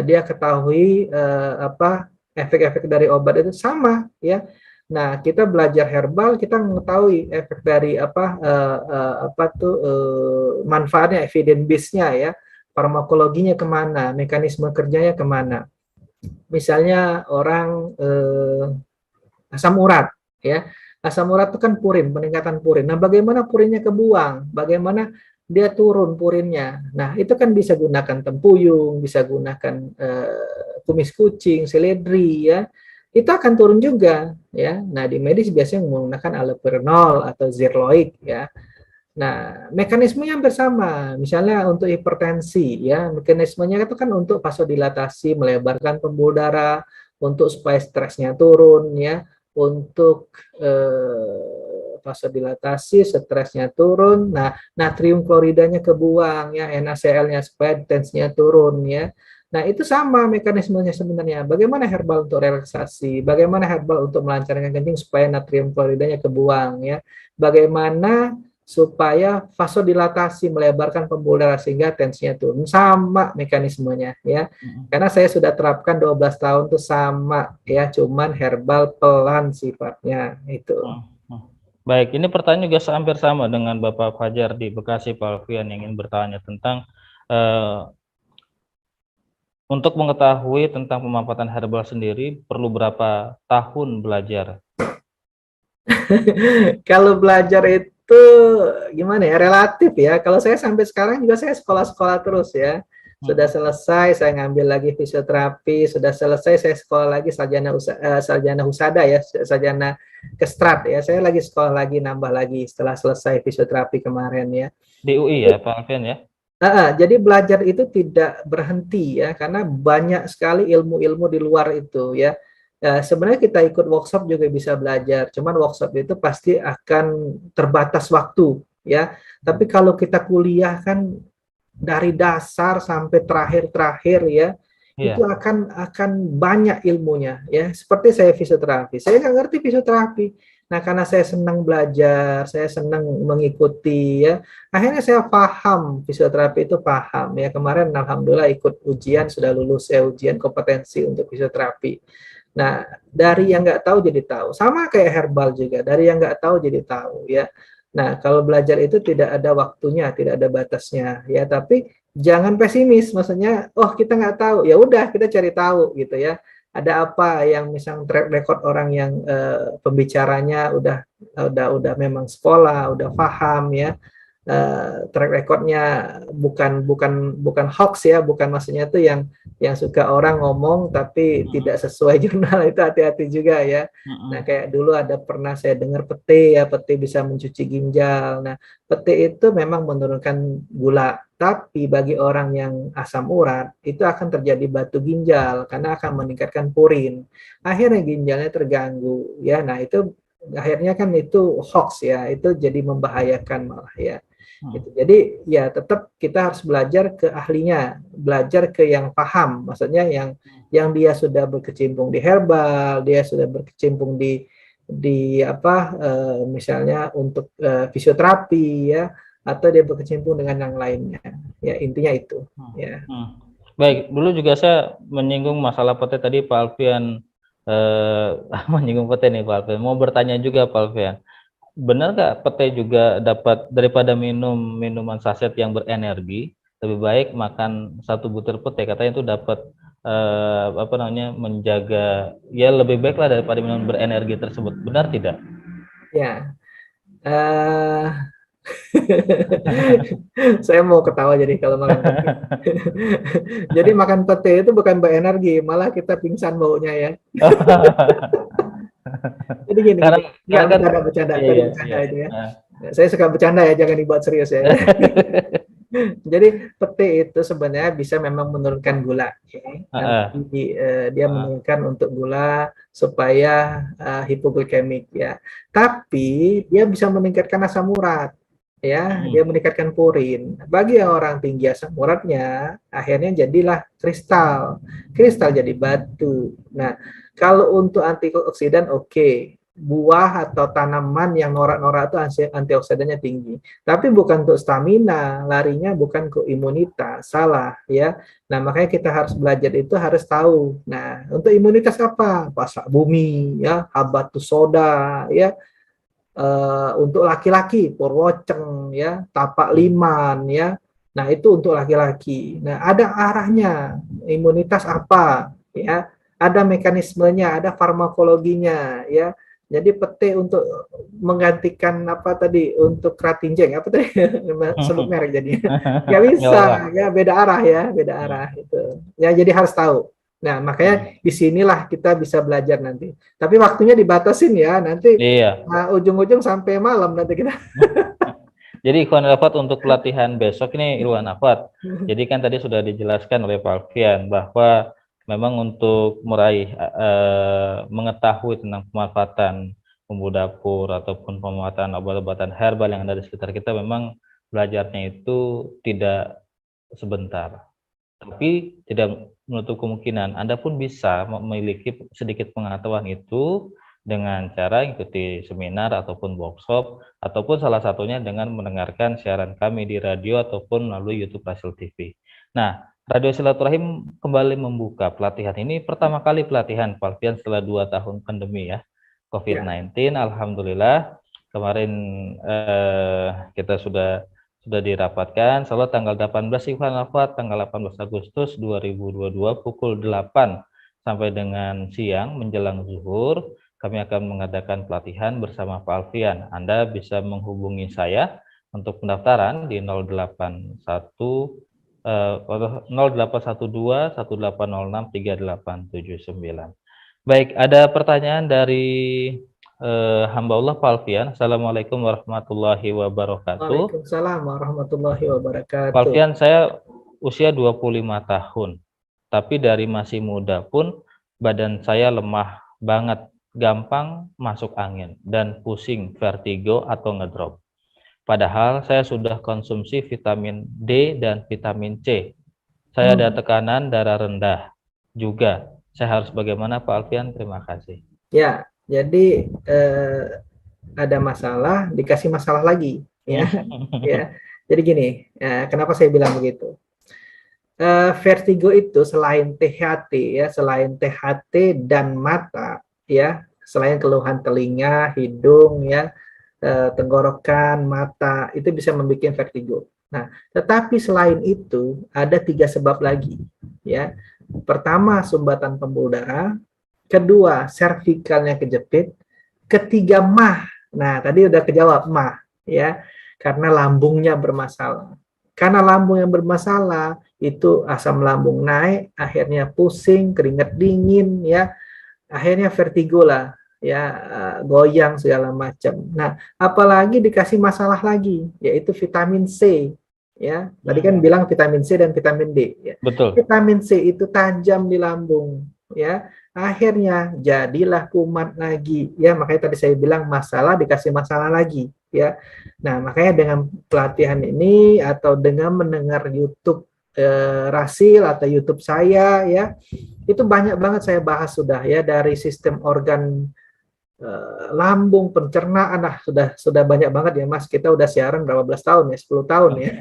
dia ketahui apa efek-efek dari obat itu sama, ya. Nah, kita belajar herbal, kita mengetahui efek dari apa tuh manfaatnya, evidence base-nya, ya, farmakologinya kemana, mekanisme kerjanya kemana. Misalnya orang asam urat, ya. Asam urat itu kan purin, peningkatan purin. Nah, bagaimana purinnya kebuang? Bagaimana dia turun purinnya? Nah, itu kan bisa gunakan tempuyung, bisa gunakan kumis kucing, seledri, ya. Itu akan turun juga, ya. Nah, di medis biasanya menggunakan allopurinol atau zearloic, ya. Nah, mekanismenya hampir sama. Misalnya untuk hipertensi, ya, mekanismenya itu kan untuk vasodilatasi, melebarkan pembuluh darah, untuk supaya stresnya turun, ya, untuk vasodilatasi, stresnya turun. Nah, natrium kloridanya kebuang, ya, NaCl-nya supaya tensinya turun, ya. Nah, itu sama mekanismenya sebenarnya. Bagaimana herbal untuk relaksasi, bagaimana herbal untuk melancarkan kencing supaya natrium kloridanya kebuang, ya. Bagaimana supaya vasodilatasi, melebarkan pembuluh darah sehingga tensinya turun. Sama mekanismenya, ya. Karena saya sudah terapkan 12 tahun itu sama, ya, cuman herbal pelan sifatnya itu. Baik, ini pertanyaan juga hampir sama dengan Bapak Fajar di Bekasi, Pak Alfian, yang ingin bertanya tentang untuk mengetahui tentang pemanfaatan herbal sendiri perlu berapa tahun belajar? Kalau belajar itu gimana ya, relatif, ya. Kalau saya sampai sekarang juga saya sekolah-sekolah terus, ya. Sudah selesai saya ngambil lagi fisioterapi, sudah selesai saya sekolah lagi sarjana husada, ya, sarjana kestrat, ya. Saya lagi sekolah lagi, nambah lagi setelah selesai fisioterapi kemarin, ya. Di UI ya, Pak Alfian, ya? Jadi belajar itu tidak berhenti, ya, karena banyak sekali ilmu-ilmu di luar itu, ya. Sebenarnya kita ikut workshop juga bisa belajar, cuman workshop itu pasti akan terbatas waktu, ya. Tapi kalau kita kuliah kan dari dasar sampai terakhir-terakhir, ya, itu akan banyak ilmunya, ya. Seperti saya fisioterapi, saya nggak ngerti fisioterapi. Nah, karena saya senang belajar, saya senang mengikuti, ya, akhirnya saya paham fisioterapi itu paham, ya. Kemarin alhamdulillah ikut ujian, sudah lulus ujian kompetensi untuk fisioterapi. Nah, dari yang nggak tahu jadi tahu. Sama kayak herbal juga, dari yang nggak tahu jadi tahu, ya. Nah, kalau belajar itu tidak ada waktunya, tidak ada batasnya, ya. Tapi jangan pesimis, maksudnya, oh kita nggak tahu, ya udah kita cari tahu, gitu, ya. Ada apa yang misalnya track record orang yang pembicaranya udah memang sekolah, udah paham, ya. Track recordnya bukan hoax, ya, bukan maksudnya itu yang suka orang ngomong tapi tidak sesuai jurnal, itu hati-hati juga, ya. Nah, kayak dulu ada pernah saya dengar pete, ya, pete bisa mencuci ginjal. Nah, pete itu memang menurunkan gula, tapi bagi orang yang asam urat itu akan terjadi batu ginjal karena akan meningkatkan purin. Akhirnya ginjalnya terganggu, ya. Nah, itu akhirnya kan itu hoax, ya, itu jadi membahayakan malah, ya. Gitu. Jadi ya tetap kita harus belajar ke ahlinya, belajar ke yang paham, maksudnya yang dia sudah berkecimpung di herbal, dia sudah berkecimpung di misalnya untuk fisioterapi, ya, atau dia berkecimpung dengan yang lainnya. Ya, intinya itu. Ya. Baik, dulu juga saya menyinggung masalah pete tadi Pak Alfian, menyinggung pete nih Pak Alfian. Mau bertanya juga Pak Alfian, benar nggak pete juga dapat daripada minum minuman saset yang berenergi, lebih baik makan 1 butir pete, katanya itu dapat apa namanya, menjaga, ya lebih baik lah daripada minum berenergi tersebut. Benar tidak? Ya. Saya mau ketawa jadi kalau makan pete. Jadi makan pete itu bukan berenergi, malah kita pingsan baunya ya. Jadi gini, Karena nggak kan bercanda, iya tadi iya bercanda iya. itu ya. Saya suka bercanda ya, jangan dibuat serius ya. Jadi pete itu sebenarnya bisa memang menurunkan gula, ya. Nanti dia menurunkan untuk gula supaya hipoglikemik ya. Tapi dia bisa meningkatkan asam urat, ya. Dia meningkatkan purin. Bagi yang orang tinggi asam uratnya, akhirnya jadilah kristal, kristal jadi batu. Nah, kalau untuk antioksidan oke. Buah atau tanaman yang norak-norak itu antioksidannya tinggi. Tapi bukan untuk stamina, larinya bukan ke imunitas, salah ya. Nah, makanya kita harus belajar itu harus tahu. Nah, untuk imunitas apa? Pasak bumi ya, habatus soda ya. Untuk laki-laki purwoceng ya, tapak liman ya. Nah, itu untuk laki-laki. Nah, ada arahnya. Imunitas apa ya? Ada mekanismenya, ada farmakologinya ya. Jadi pete untuk menggantikan apa tadi, untuk kratinjeng apa tadi, sebut merek jadinya nggak bisa ya, beda arah ya, beda arah itu ya, jadi harus tahu. Nah, makanya disinilah kita bisa belajar nanti, tapi waktunya dibatasin ya, nanti Iya. ujung-ujung sampai malam nanti kita. Jadi Ikhwan Afat untuk pelatihan besok ini Ikhwan Afat. Jadi kan tadi sudah dijelaskan oleh Pak Alfian bahwa memang untuk meraih mengetahui tentang pemanfaatan bumbu dapur ataupun pemanfaatan obat-obatan herbal yang ada di sekitar kita, memang belajarnya itu tidak sebentar. Tapi tidak menutup kemungkinan Anda pun bisa memiliki sedikit pengetahuan itu dengan cara ikuti seminar ataupun workshop, ataupun salah satunya dengan mendengarkan siaran kami di radio ataupun melalui YouTube Rasul TV. Nah, Radio Silaturahim kembali membuka pelatihan ini, pertama kali pelatihan Pak Alfian setelah 2 tahun pandemi ya, COVID-19. Alhamdulillah kemarin kita sudah dirapatkan, Salat tanggal 18 Ikhwan Afat, tanggal 18 Agustus 2022 pukul 8 sampai dengan siang menjelang zuhur. Kami akan mengadakan pelatihan bersama Pak Alfian. Anda bisa menghubungi saya untuk pendaftaran di 081 0812 1806 3879. Baik, ada pertanyaan dari hamba Allah Pak Alfian. Assalamualaikum warahmatullahi wabarakatuh. Waalaikumsalam warahmatullahi Pak wabarakatuh. Alfian, saya usia 25 tahun, tapi dari masih muda pun badan saya lemah banget, gampang masuk angin dan pusing, vertigo atau ngedrop. Padahal saya sudah konsumsi vitamin D dan vitamin C. Saya ada tekanan darah rendah juga. Saya harus bagaimana Pak Alfian? Terima kasih. Ya, jadi ada masalah, dikasih masalah lagi ya. Ya. Jadi gini, kenapa saya bilang begitu? Vertigo itu selain THT ya, selain THT dan mata ya, selain keluhan telinga, hidung ya, tenggorokan, mata, itu bisa membuat vertigo. Nah, tetapi selain itu ada 3 sebab lagi ya. Pertama, sumbatan pembuluh darah, kedua, servikalnya kejepit, ketiga mah. Nah, tadi udah kejawab mah ya, karena lambungnya bermasalah. Karena lambung yang bermasalah, itu asam lambung naik, akhirnya pusing, keringat dingin ya, akhirnya vertigo lah ya, goyang segala macam. Nah, apalagi dikasih masalah lagi, yaitu vitamin C ya. Tadi kan bilang vitamin C dan vitamin D ya. Betul. Vitamin C itu tajam di lambung ya. Akhirnya jadilah kumat lagi ya, makanya tadi saya bilang masalah dikasih masalah lagi ya. Nah, makanya dengan pelatihan ini atau dengan mendengar YouTube Rasil atau YouTube saya ya, itu banyak banget saya bahas sudah ya, dari sistem organ lambung, pencernaan, sudah banyak banget ya Mas. Kita udah siaran berapa belas tahun ya, 10 tahun ya.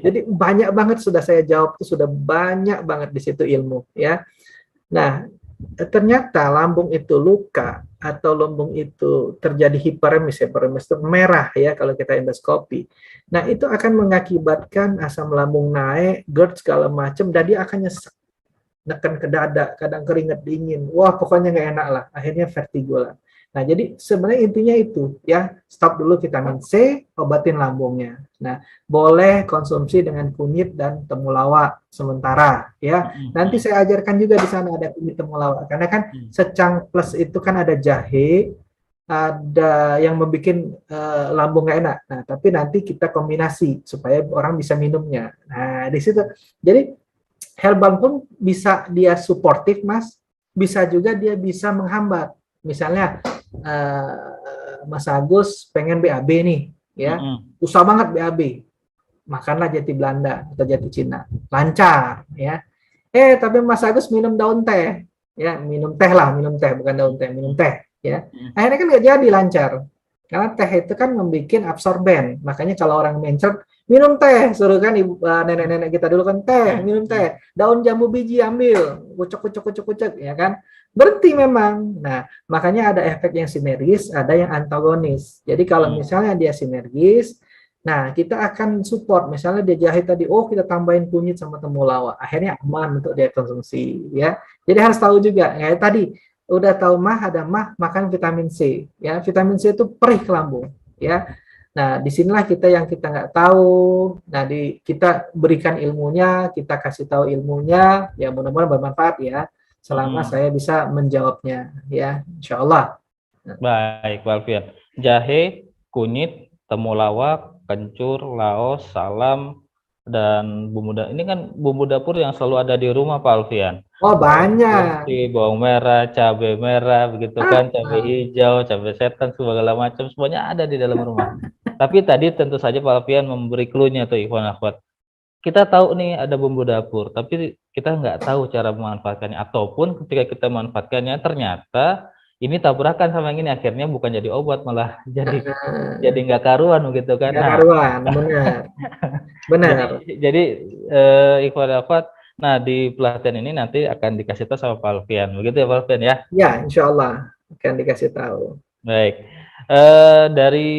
Jadi banyak banget sudah saya jawab, tuh sudah banyak banget di situ ilmu ya. Nah, ternyata lambung itu luka atau lambung itu terjadi hiperemis, hiperemis itu merah ya kalau kita endoskopi. Nah, itu akan mengakibatkan asam lambung naik, GERD segala macam, dan dia akan nyesek, neken ke dada, kadang keringat dingin. Wah, pokoknya nggak enak lah. Akhirnya vertigo lah. Nah, jadi sebenarnya intinya itu ya, stop dulu vitamin C, obatin lambungnya. Nah, boleh konsumsi dengan kunyit dan temulawak sementara ya. Nanti saya ajarkan juga di sana ada kunyit temulawak, karena kan secang plus itu kan ada jahe, ada yang membuat lambung nggak enak. Nah, tapi nanti kita kombinasi supaya orang bisa minumnya. Nah, di situ. Jadi herbal pun bisa dia suportif, Mas. Bisa juga dia bisa menghambat. Misalnya Mas Agus pengen BAB nih, ya, susah banget BAB, makanlah jati Belanda atau jati Cina, lancar, ya. Tapi Mas Agus minum daun teh, ya, minum teh lah, minum teh bukan daun teh, minum teh, ya. Akhirnya kan nggak jadi lancar, karena teh itu kan membuat absorben, makanya kalau orang mencret minum teh, suruh kan ibu nenek-nenek kita dulu kan teh, minum teh, daun jambu biji ambil, kucek, ya kan. Berhenti memang. Nah, makanya ada efek yang sinergis, ada yang antagonis. Jadi kalau misalnya dia sinergis, nah kita akan support. Misalnya dia jahe tadi, kita tambahin kunyit sama temulawak, akhirnya aman untuk dia konsumsi, ya. Jadi harus tahu juga, ya tadi udah tahu ada makan vitamin C, ya. Vitamin C itu perih ke lambung, ya. Nah, disinilah kita nggak tahu. Nah, kita berikan ilmunya, kita kasih tahu ilmunya, ya mudah-mudahan bermanfaat ya. Selama saya bisa menjawabnya, ya, insya Allah. Baik, Pak Alfian. Jahe, kunyit, temulawak, kencur, laos, salam, dan bumbu dapur. Ini kan bumbu dapur yang selalu ada di rumah, Pak Alfian. Oh, banyak. Bawang merah, cabai merah, begitu kan, cabai hijau, cabai setan, segala macam, semuanya ada di dalam rumah. Tapi tadi tentu saja Pak Alfian memberi clue-nya tuh, ikhwan akhwat. Kita tahu nih ada bumbu dapur, tapi kita nggak tahu cara memanfaatkannya, ataupun ketika kita memanfaatkannya ternyata ini tabrakan sama yang ini, akhirnya bukan jadi obat, malah jadi nggak karuan gitu kan. Nggak karuan, benar. Jadi ikhwan akhwat, nah di pelatihan ini nanti akan dikasih tahu sama Pak Alfian, begitu ya Pak Alfian ya? Ya, insya Allah akan dikasih tahu. Baik. Dari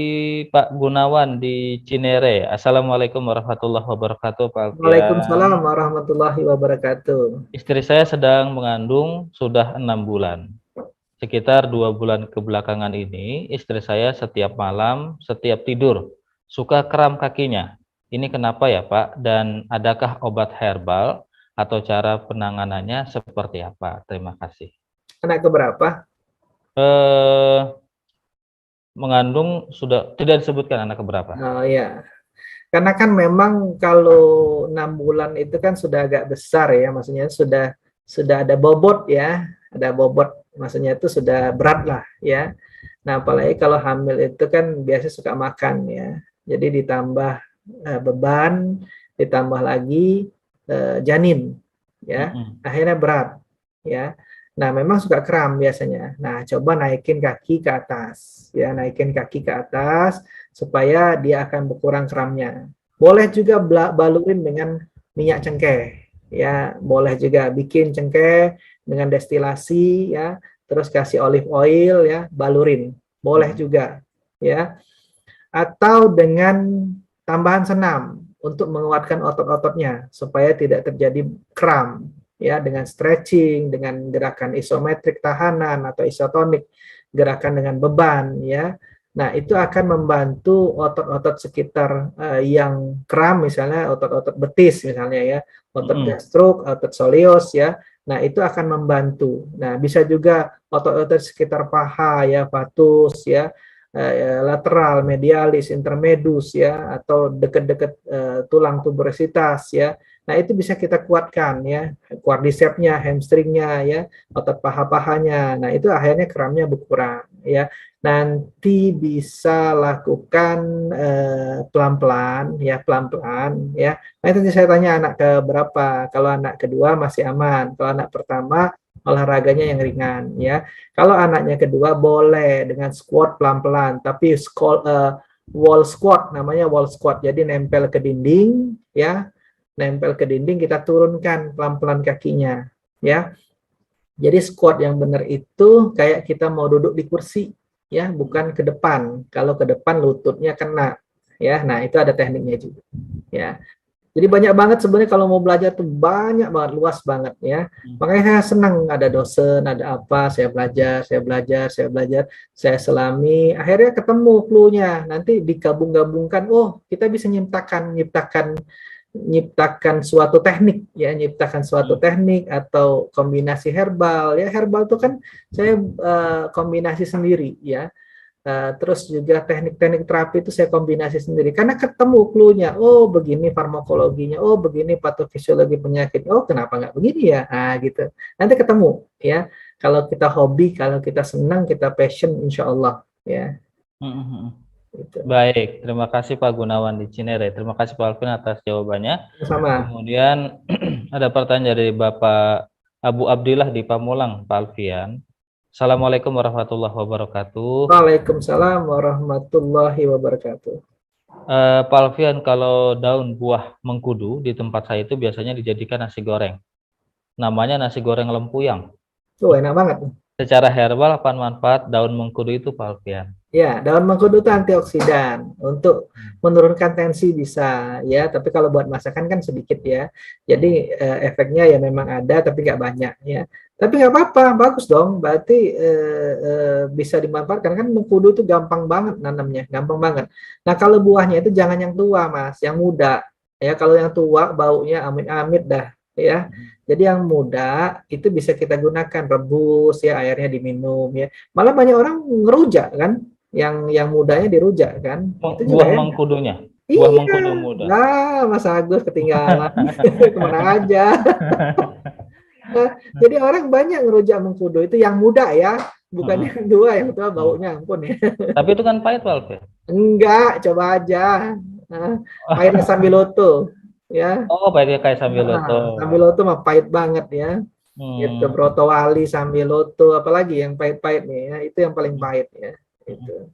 Pak Gunawan di Cinere. Assalamualaikum warahmatullahi wabarakatuh, Pak Alfian. Waalaikumsalam warahmatullahi wabarakatuh. Istri saya sedang mengandung sudah 6 bulan. Sekitar 2 bulan kebelakangan ini, istri saya setiap malam, setiap tidur, suka kram kakinya. Ini kenapa ya Pak? Dan adakah obat herbal atau cara penanganannya seperti apa? Terima kasih. Anak keberapa? Mengandung sudah tidak disebutkan anak keberapa. Oh ya, karena kan memang kalau 6 bulan itu kan sudah agak besar ya, maksudnya sudah ada bobot ya, ada bobot, maksudnya itu sudah berat lah ya. Nah, apalagi kalau hamil itu kan biasa suka makan ya, jadi ditambah beban, ditambah lagi janin ya, akhirnya berat ya. Nah, memang suka kram biasanya. Nah, coba naikin kaki ke atas. Ya, naikin kaki ke atas supaya dia akan berkurang kramnya. Boleh juga balurin dengan minyak cengkeh. Ya, boleh juga bikin cengkeh dengan destilasi ya, terus kasih olive oil ya, balurin. Boleh juga ya. Atau dengan tambahan senam untuk menguatkan otot-ototnya supaya tidak terjadi kram. Ya, dengan stretching, dengan gerakan isometrik tahanan atau isotonik, gerakan dengan beban ya. Nah, itu akan membantu otot-otot sekitar yang kram, misalnya otot-otot betis misalnya ya, otot gastruk, otot soleus ya. Nah, itu akan membantu. Nah, bisa juga otot-otot sekitar paha ya, patus ya, lateral, medialis, intermedus ya, atau dekat-dekat tulang tuberositas ya. Nah, itu bisa kita kuatkan ya, quadricepsnya, hamstringnya ya, otot paha-pahanya. Nah, itu akhirnya kramnya berkurang ya. Nanti bisa lakukan pelan-pelan ya, pelan-pelan ya. Nah, itu saya tanya anak ke berapa. Kalau anak kedua masih aman. Kalau anak pertama olahraganya yang ringan ya. Kalau anaknya kedua boleh dengan squat pelan-pelan, tapi wall squat, namanya wall squat. Jadi nempel ke dinding ya, nempel ke dinding, kita turunkan pelan-pelan kakinya ya. Jadi squat yang benar itu kayak kita mau duduk di kursi ya, bukan ke depan. Kalau ke depan lututnya kena ya. Nah, itu ada tekniknya juga ya. Jadi banyak banget sebenarnya kalau mau belajar tuh banyak banget, luas banget ya. Makanya saya senang ada dosen, ada apa, saya selami, akhirnya ketemu clue-nya. Nanti digabung-gabungkan, oh kita bisa nyiptakan suatu teknik ya, nyiptakan suatu teknik atau kombinasi herbal ya. Herbal itu kan saya kombinasi sendiri ya. Terus juga teknik-teknik terapi itu saya kombinasi sendiri karena ketemu clue-nya. Oh begini farmakologinya, oh begini patofisiologi penyakit, oh kenapa nggak begini ya, nah gitu. Nanti ketemu ya, kalau kita hobi, kalau kita senang, kita passion, insya Allah ya. Gitu. Baik, terima kasih Pak Gunawan di Cinere. Terima kasih Pak Alvin atas jawabannya. Sama. Kemudian ada pertanyaan dari Bapak Abu Abdillah di Pamulang, Pak Alfian. Assalamualaikum warahmatullahi wabarakatuh. Waalaikumsalam warahmatullahi wabarakatuh. Pak Alfian, kalau daun buah mengkudu di tempat saya itu biasanya dijadikan nasi goreng. Namanya nasi goreng lempuyang. Oh, enak banget. Secara herbal apa manfaat daun mengkudu itu Pak Alfian? Ya, daun mengkudu itu antioksidan, untuk menurunkan tensi bisa ya, tapi kalau buat masakan kan sedikit ya. Jadi efeknya ya memang ada tapi nggak banyak ya. Tapi nggak apa-apa, bagus dong. Berarti bisa dimanfaatkan, kan mengkudu itu gampang banget nanamnya, gampang banget. Nah kalau buahnya itu jangan yang tua Mas, yang muda ya. Kalau yang tua baunya amit-amit dah ya. Jadi yang muda itu bisa kita gunakan, rebus ya, airnya diminum ya. Malah banyak orang ngerujak kan, yang mudanya dirujak kan. Itu juga buah mengkudunya. Buah iya, mengkudu muda. nah Mas Agus ketinggalan. Kemana aja. Nah, jadi orang banyak ngerujak mengkudu itu yang muda ya, bukan yang tua, yang tua baunya ampun ya. Tapi itu kan pahit Pak Alfian. Enggak, coba aja. Pahitnya sambiloto ya. Oh, pahitnya kayak sambiloto. Sambiloto mah pahit banget ya. Gitu, Broto Wali, sambiloto, apalagi yang pahit-pahit nih ya, itu yang paling pahit ya. Itu.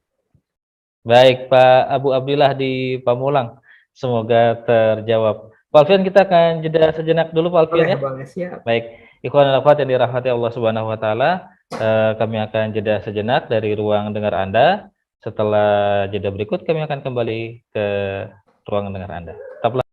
Baik, Pak Abu Abdillah di Pamulang. Semoga terjawab. Pak Alfian, kita akan jeda sejenak dulu Pak Alfian ya. Siap. Baik, ikhwan dan akhwat yang dirahmati Allah Subhanahu wa taala, kami akan jeda sejenak dari ruang dengar Anda. Setelah jeda berikut kami akan kembali ke ruang dengar Anda. Tetaplah.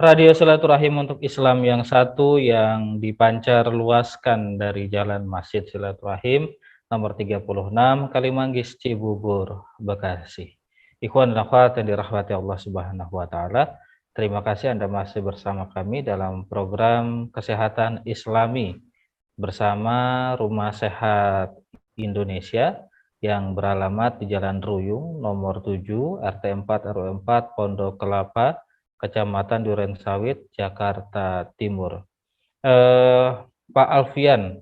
Radio Silaturahim untuk Islam yang satu yang dipancar luaskan dari Jalan Masjid Silaturahim nomor 36 Kalimanggis Cibubur, Bekasi. Ikhwan dan akhwat yang dirahmati Allah Subhanahu wa taala, terima kasih Anda masih bersama kami dalam program Kesehatan Islami bersama Rumah Sehat Indonesia yang beralamat di Jalan Ruyung nomor 7 RT 4 RW 4 Pondok Kelapa, Kecamatan Durensawit, Jakarta Timur. Pak Alfian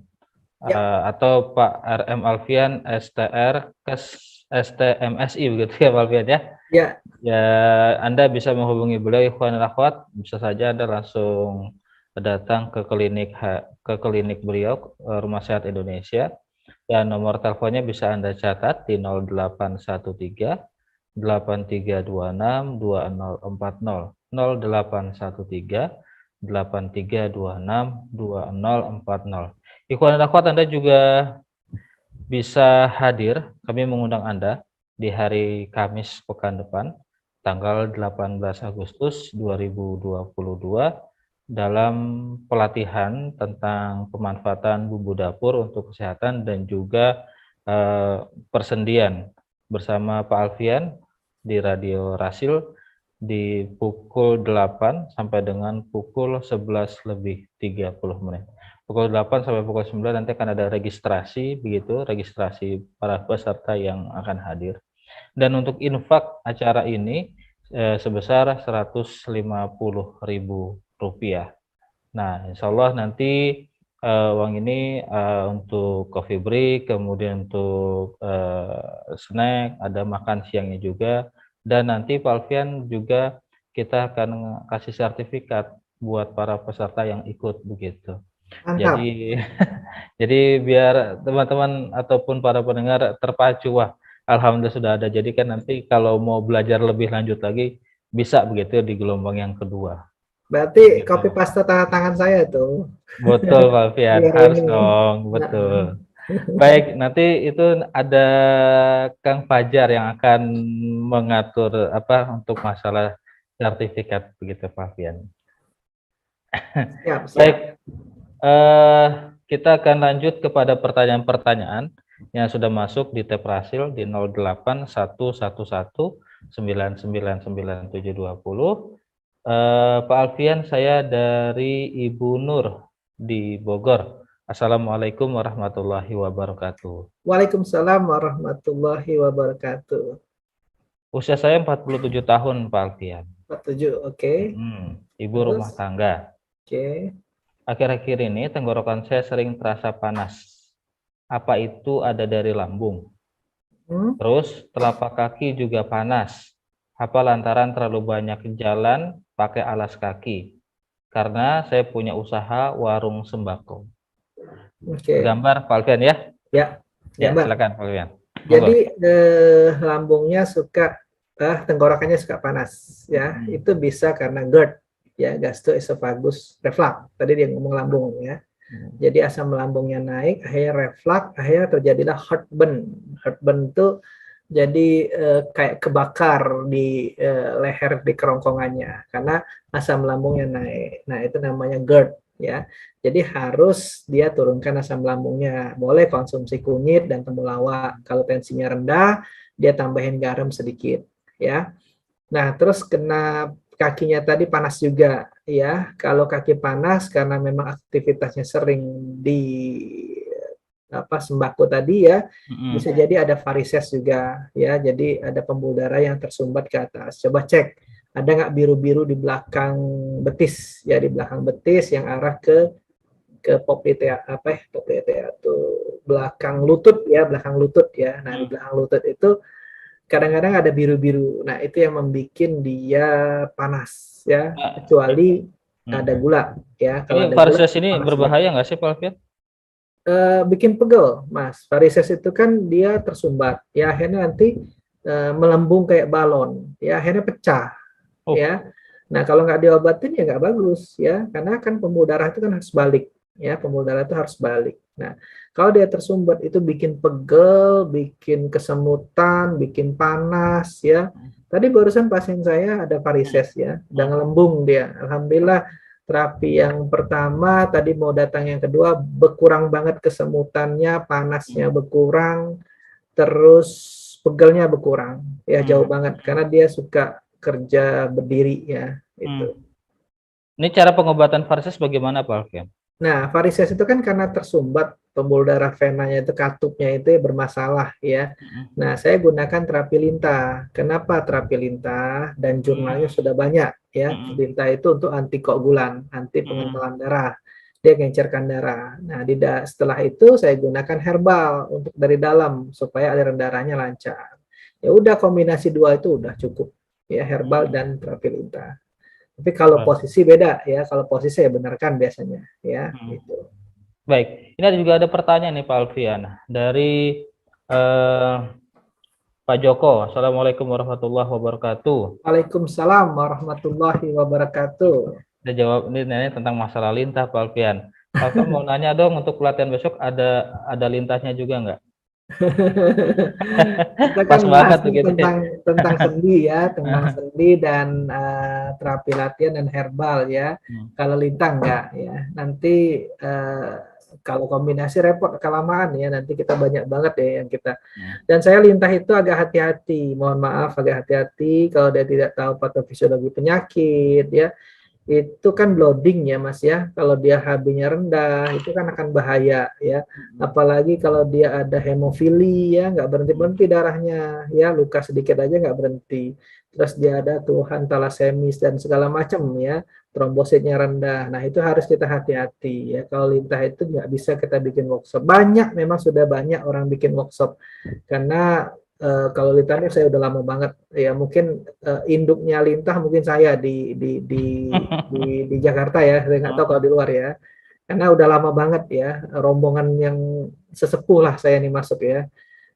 atau Pak RM Alfian STR STMSI begitu ya Pak Alfian ya? Ya. Ya, Anda bisa menghubungi beliau ikhwan dan akhwat, bisa saja Anda langsung datang ke klinik beliau Rumah Sehat Indonesia. Dan nomor teleponnya bisa Anda catat di 0813 8326 2040 0813 8326 2040. Ikhwan dan akhwat, Anda juga bisa hadir, kami mengundang Anda di hari Kamis pekan depan tanggal 18 Agustus 2022 dalam pelatihan tentang pemanfaatan bumbu dapur untuk kesehatan dan juga persendian bersama Pak Alfian di Radio Rasil di pukul 8 sampai dengan pukul 11:30. Pukul 8 sampai pukul 9 nanti akan ada registrasi, begitu, registrasi para peserta yang akan hadir. Dan untuk infak acara ini sebesar Rp150.000. Nah, insya Allah nanti uang ini untuk coffee break, kemudian untuk snack, ada makan siangnya juga, dan nanti Pak Alfian juga kita akan kasih sertifikat buat para peserta yang ikut begitu. Mantap. Jadi biar teman-teman ataupun para pendengar terpacu, wah alhamdulillah sudah ada. Jadi kan nanti kalau mau belajar lebih lanjut lagi bisa begitu di gelombang yang kedua. Berarti copy paste tangan saya tuh. Betul Pak Alfian, harus dong, betul. Baik, nanti itu ada Kang Fajar yang akan mengatur untuk masalah sertifikat begitu Pak Alfian. Siap. Baik, kita akan lanjut kepada pertanyaan-pertanyaan yang sudah masuk di tab Rasil di 081119999720. Pak Alfian, saya dari Ibu Nur di Bogor. Assalamualaikum warahmatullahi wabarakatuh. Waalaikumsalam warahmatullahi wabarakatuh. Usia saya 47 tahun, Pak Alfian. 47, oke. Ibu rumah tangga. Oke. Akhir-akhir ini tenggorokan saya sering terasa panas. Apa itu ada dari lambung? Terus telapak kaki juga panas. Apa lantaran terlalu banyak jalan pakai alas kaki? Karena saya punya usaha warung sembako. Oke. Gambar Pak Alfian ya? Ya. Ya, silakan Pak Alfian. Jadi lambungnya suka, tenggorokannya suka panas, ya. Itu bisa karena GERD, ya, gastroesophagus reflux. Tadi dia ngomong lambung, ya. Jadi asam lambungnya naik, akhirnya reflux, akhirnya terjadilah heartburn. Heartburn itu jadi kayak kebakar di leher, di kerongkongannya karena asam lambungnya naik. Nah, itu namanya GERD, ya. Jadi harus dia turunkan asam lambungnya. Boleh konsumsi kunyit dan temulawak. Kalau tensinya rendah, dia tambahin garam sedikit, ya. Nah, terus kena kakinya tadi panas juga, ya. Kalau kaki panas karena memang aktivitasnya sering di sembako tadi, ya, bisa jadi ada varises juga, ya. Jadi ada pembuluh darah yang tersumbat ke atas. Coba cek, ada nggak biru-biru di belakang betis, ya, di belakang betis yang arah ke poplitea, poplitea tuh belakang lutut, ya, belakang lutut, ya. Nah, di belakang lutut itu kadang-kadang ada biru-biru. Nah, itu yang membuat dia panas, ya, kecuali ada gula, ya. Kalau ada varises gula, ini berbahaya nggak sih Pak Alfian? Bikin pegel, Mas. Varises itu kan dia tersumbat, ya, akhirnya nanti melembung kayak balon, ya, akhirnya pecah, ya. Nah, kalau nggak diobatin ya nggak bagus, ya, karena kan pembuluh darah itu kan harus balik, ya, pembuluh darah itu harus balik. Nah, Kalau dia tersumbat itu bikin pegel, bikin kesemutan, bikin panas ya. Tadi barusan pasien saya ada varises ya, udah ngelembung dia. Alhamdulillah terapi yang pertama tadi mau datang yang kedua berkurang banget kesemutannya, panasnya berkurang, terus pegelnya berkurang. Ya jauh banget karena dia suka kerja berdiri ya itu. Ini cara pengobatan varises bagaimana Pak Alfian? Nah, varises itu kan karena tersumbat pembuluh darah venanya itu katupnya itu bermasalah ya. Nah, saya gunakan terapi lintah. Kenapa terapi lintah? Dan jurnalnya sudah banyak ya. Lintah itu untuk anti koagulan, anti pengentalan darah. Dia gencerkan darah. Nah, setelah itu saya gunakan herbal untuk dari dalam supaya aliran darahnya lancar. Ya udah kombinasi dua itu udah cukup ya, herbal dan terapi lintah. Tapi kalau posisi beda ya, kalau posisi saya benarkan biasanya ya gitu. Baik, ini juga ada pertanyaan nih Pak Alfian dari Pak Joko. Assalamualaikum warahmatullahi wabarakatuh. Waalaikumsalam warahmatullahi wabarakatuh. Saya jawab ini nanya tentang masalah lintah Pak Alfian. Pak Alfian mau nanya dong, untuk pelatihan besok ada lintahnya juga nggak? Kita kan Pas banget begitu. tentang sendi ya, tentang sendi dan terapi latihan dan herbal ya. Kalau lintah enggak ya. Nanti kalau kombinasi repot kelamaan ya, nanti kita banyak banget ya yang kita. Dan saya lintah itu agak hati-hati, mohon maaf agak hati-hati kalau dia tidak tahu patofisiologi penyakit ya. Itu kan blooding ya Mas ya, kalau dia HB-nya rendah itu kan akan bahaya ya, apalagi kalau dia ada hemofili ya, nggak berhenti-berhenti darahnya ya, luka sedikit aja nggak berhenti, terus dia ada keluhan talasemis dan segala macam ya, trombositnya rendah. Nah itu harus kita hati-hati ya, kalau lintah itu nggak bisa kita bikin workshop. Banyak, memang sudah banyak orang bikin workshop karena kalau lintah ini saya udah lama banget ya, mungkin induknya lintah mungkin saya di Jakarta ya, saya nggak tahu kalau di luar ya, karena udah lama banget ya, rombongan yang sesepuh lah saya nih masuk ya.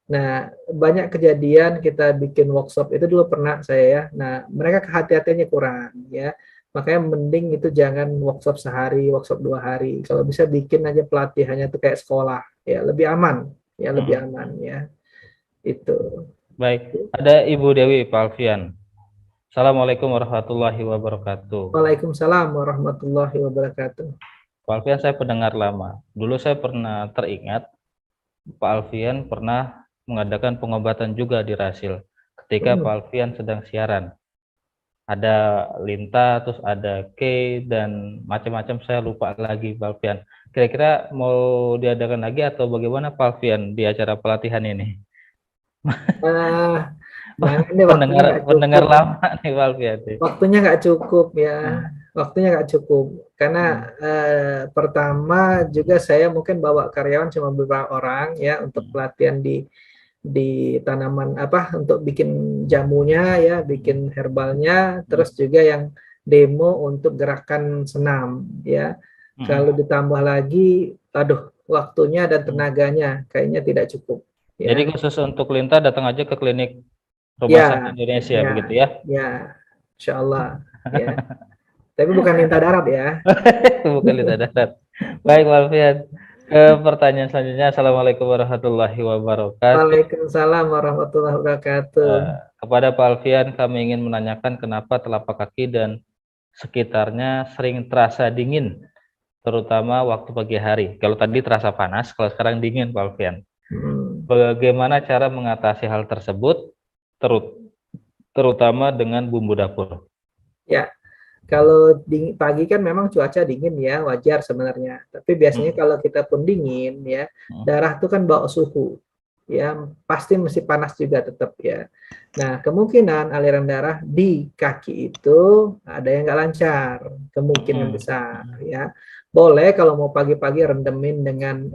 Nah banyak kejadian kita bikin workshop itu dulu pernah saya ya, nah mereka kehati-hatiannya kurang ya, makanya mending itu jangan workshop sehari, workshop 2 hari, kalau bisa bikin aja pelatihannya tuh kayak sekolah ya, lebih aman ya, lebih aman ya. Itu. Baik, ada Ibu Dewi Pak Alfian. Assalamualaikum warahmatullahi wabarakatuh. Waalaikumsalam warahmatullahi wabarakatuh. Pak Alfian, saya pendengar lama. Dulu saya pernah teringat Pak Alfian pernah mengadakan pengobatan juga di Rasil ketika Pak Alfian sedang siaran. Ada lintah, terus ada K dan macam-macam, saya lupa lagi Pak Alfian. Kira-kira mau diadakan lagi atau bagaimana Pak Alfian di acara pelatihan ini? Ini pendengar lama nih Pak Alfian. Waktunya nggak cukup ya, waktunya nggak cukup karena pertama juga saya mungkin bawa karyawan cuma beberapa orang ya untuk pelatihan di tanaman apa, untuk bikin jamunya ya, bikin herbalnya, terus juga yang demo untuk gerakan senam ya. Kalau ditambah lagi, aduh, waktunya dan tenaganya kayaknya tidak cukup. Ya. Jadi khusus untuk lintah datang aja ke klinik Rumah Sakit Indonesia begitu ya? Ya, insya Allah. Ya. Tapi bukan lintah darat ya. Bukan lintah darat. Baik Pak Alfian. Pertanyaan selanjutnya. Assalamualaikum warahmatullahi wabarakatuh. Waalaikumsalam warahmatullahi wabarakatuh. Kepada Pak Alfian, kami ingin menanyakan kenapa telapak kaki dan sekitarnya sering terasa dingin, terutama waktu pagi hari. Kalau tadi terasa panas, kalau sekarang dingin Pak Alfian. Bagaimana cara mengatasi hal tersebut, terutama dengan bumbu dapur? Ya, kalau pagi kan memang cuaca dingin ya, wajar sebenarnya. Tapi biasanya kalau kita pun dingin ya, darah tuh kan bawa suhu. Ya, pasti mesti panas juga tetap ya. Nah, kemungkinan aliran darah di kaki itu ada yang nggak lancar, kemungkinan besar ya. Boleh kalau mau pagi-pagi rendemin dengan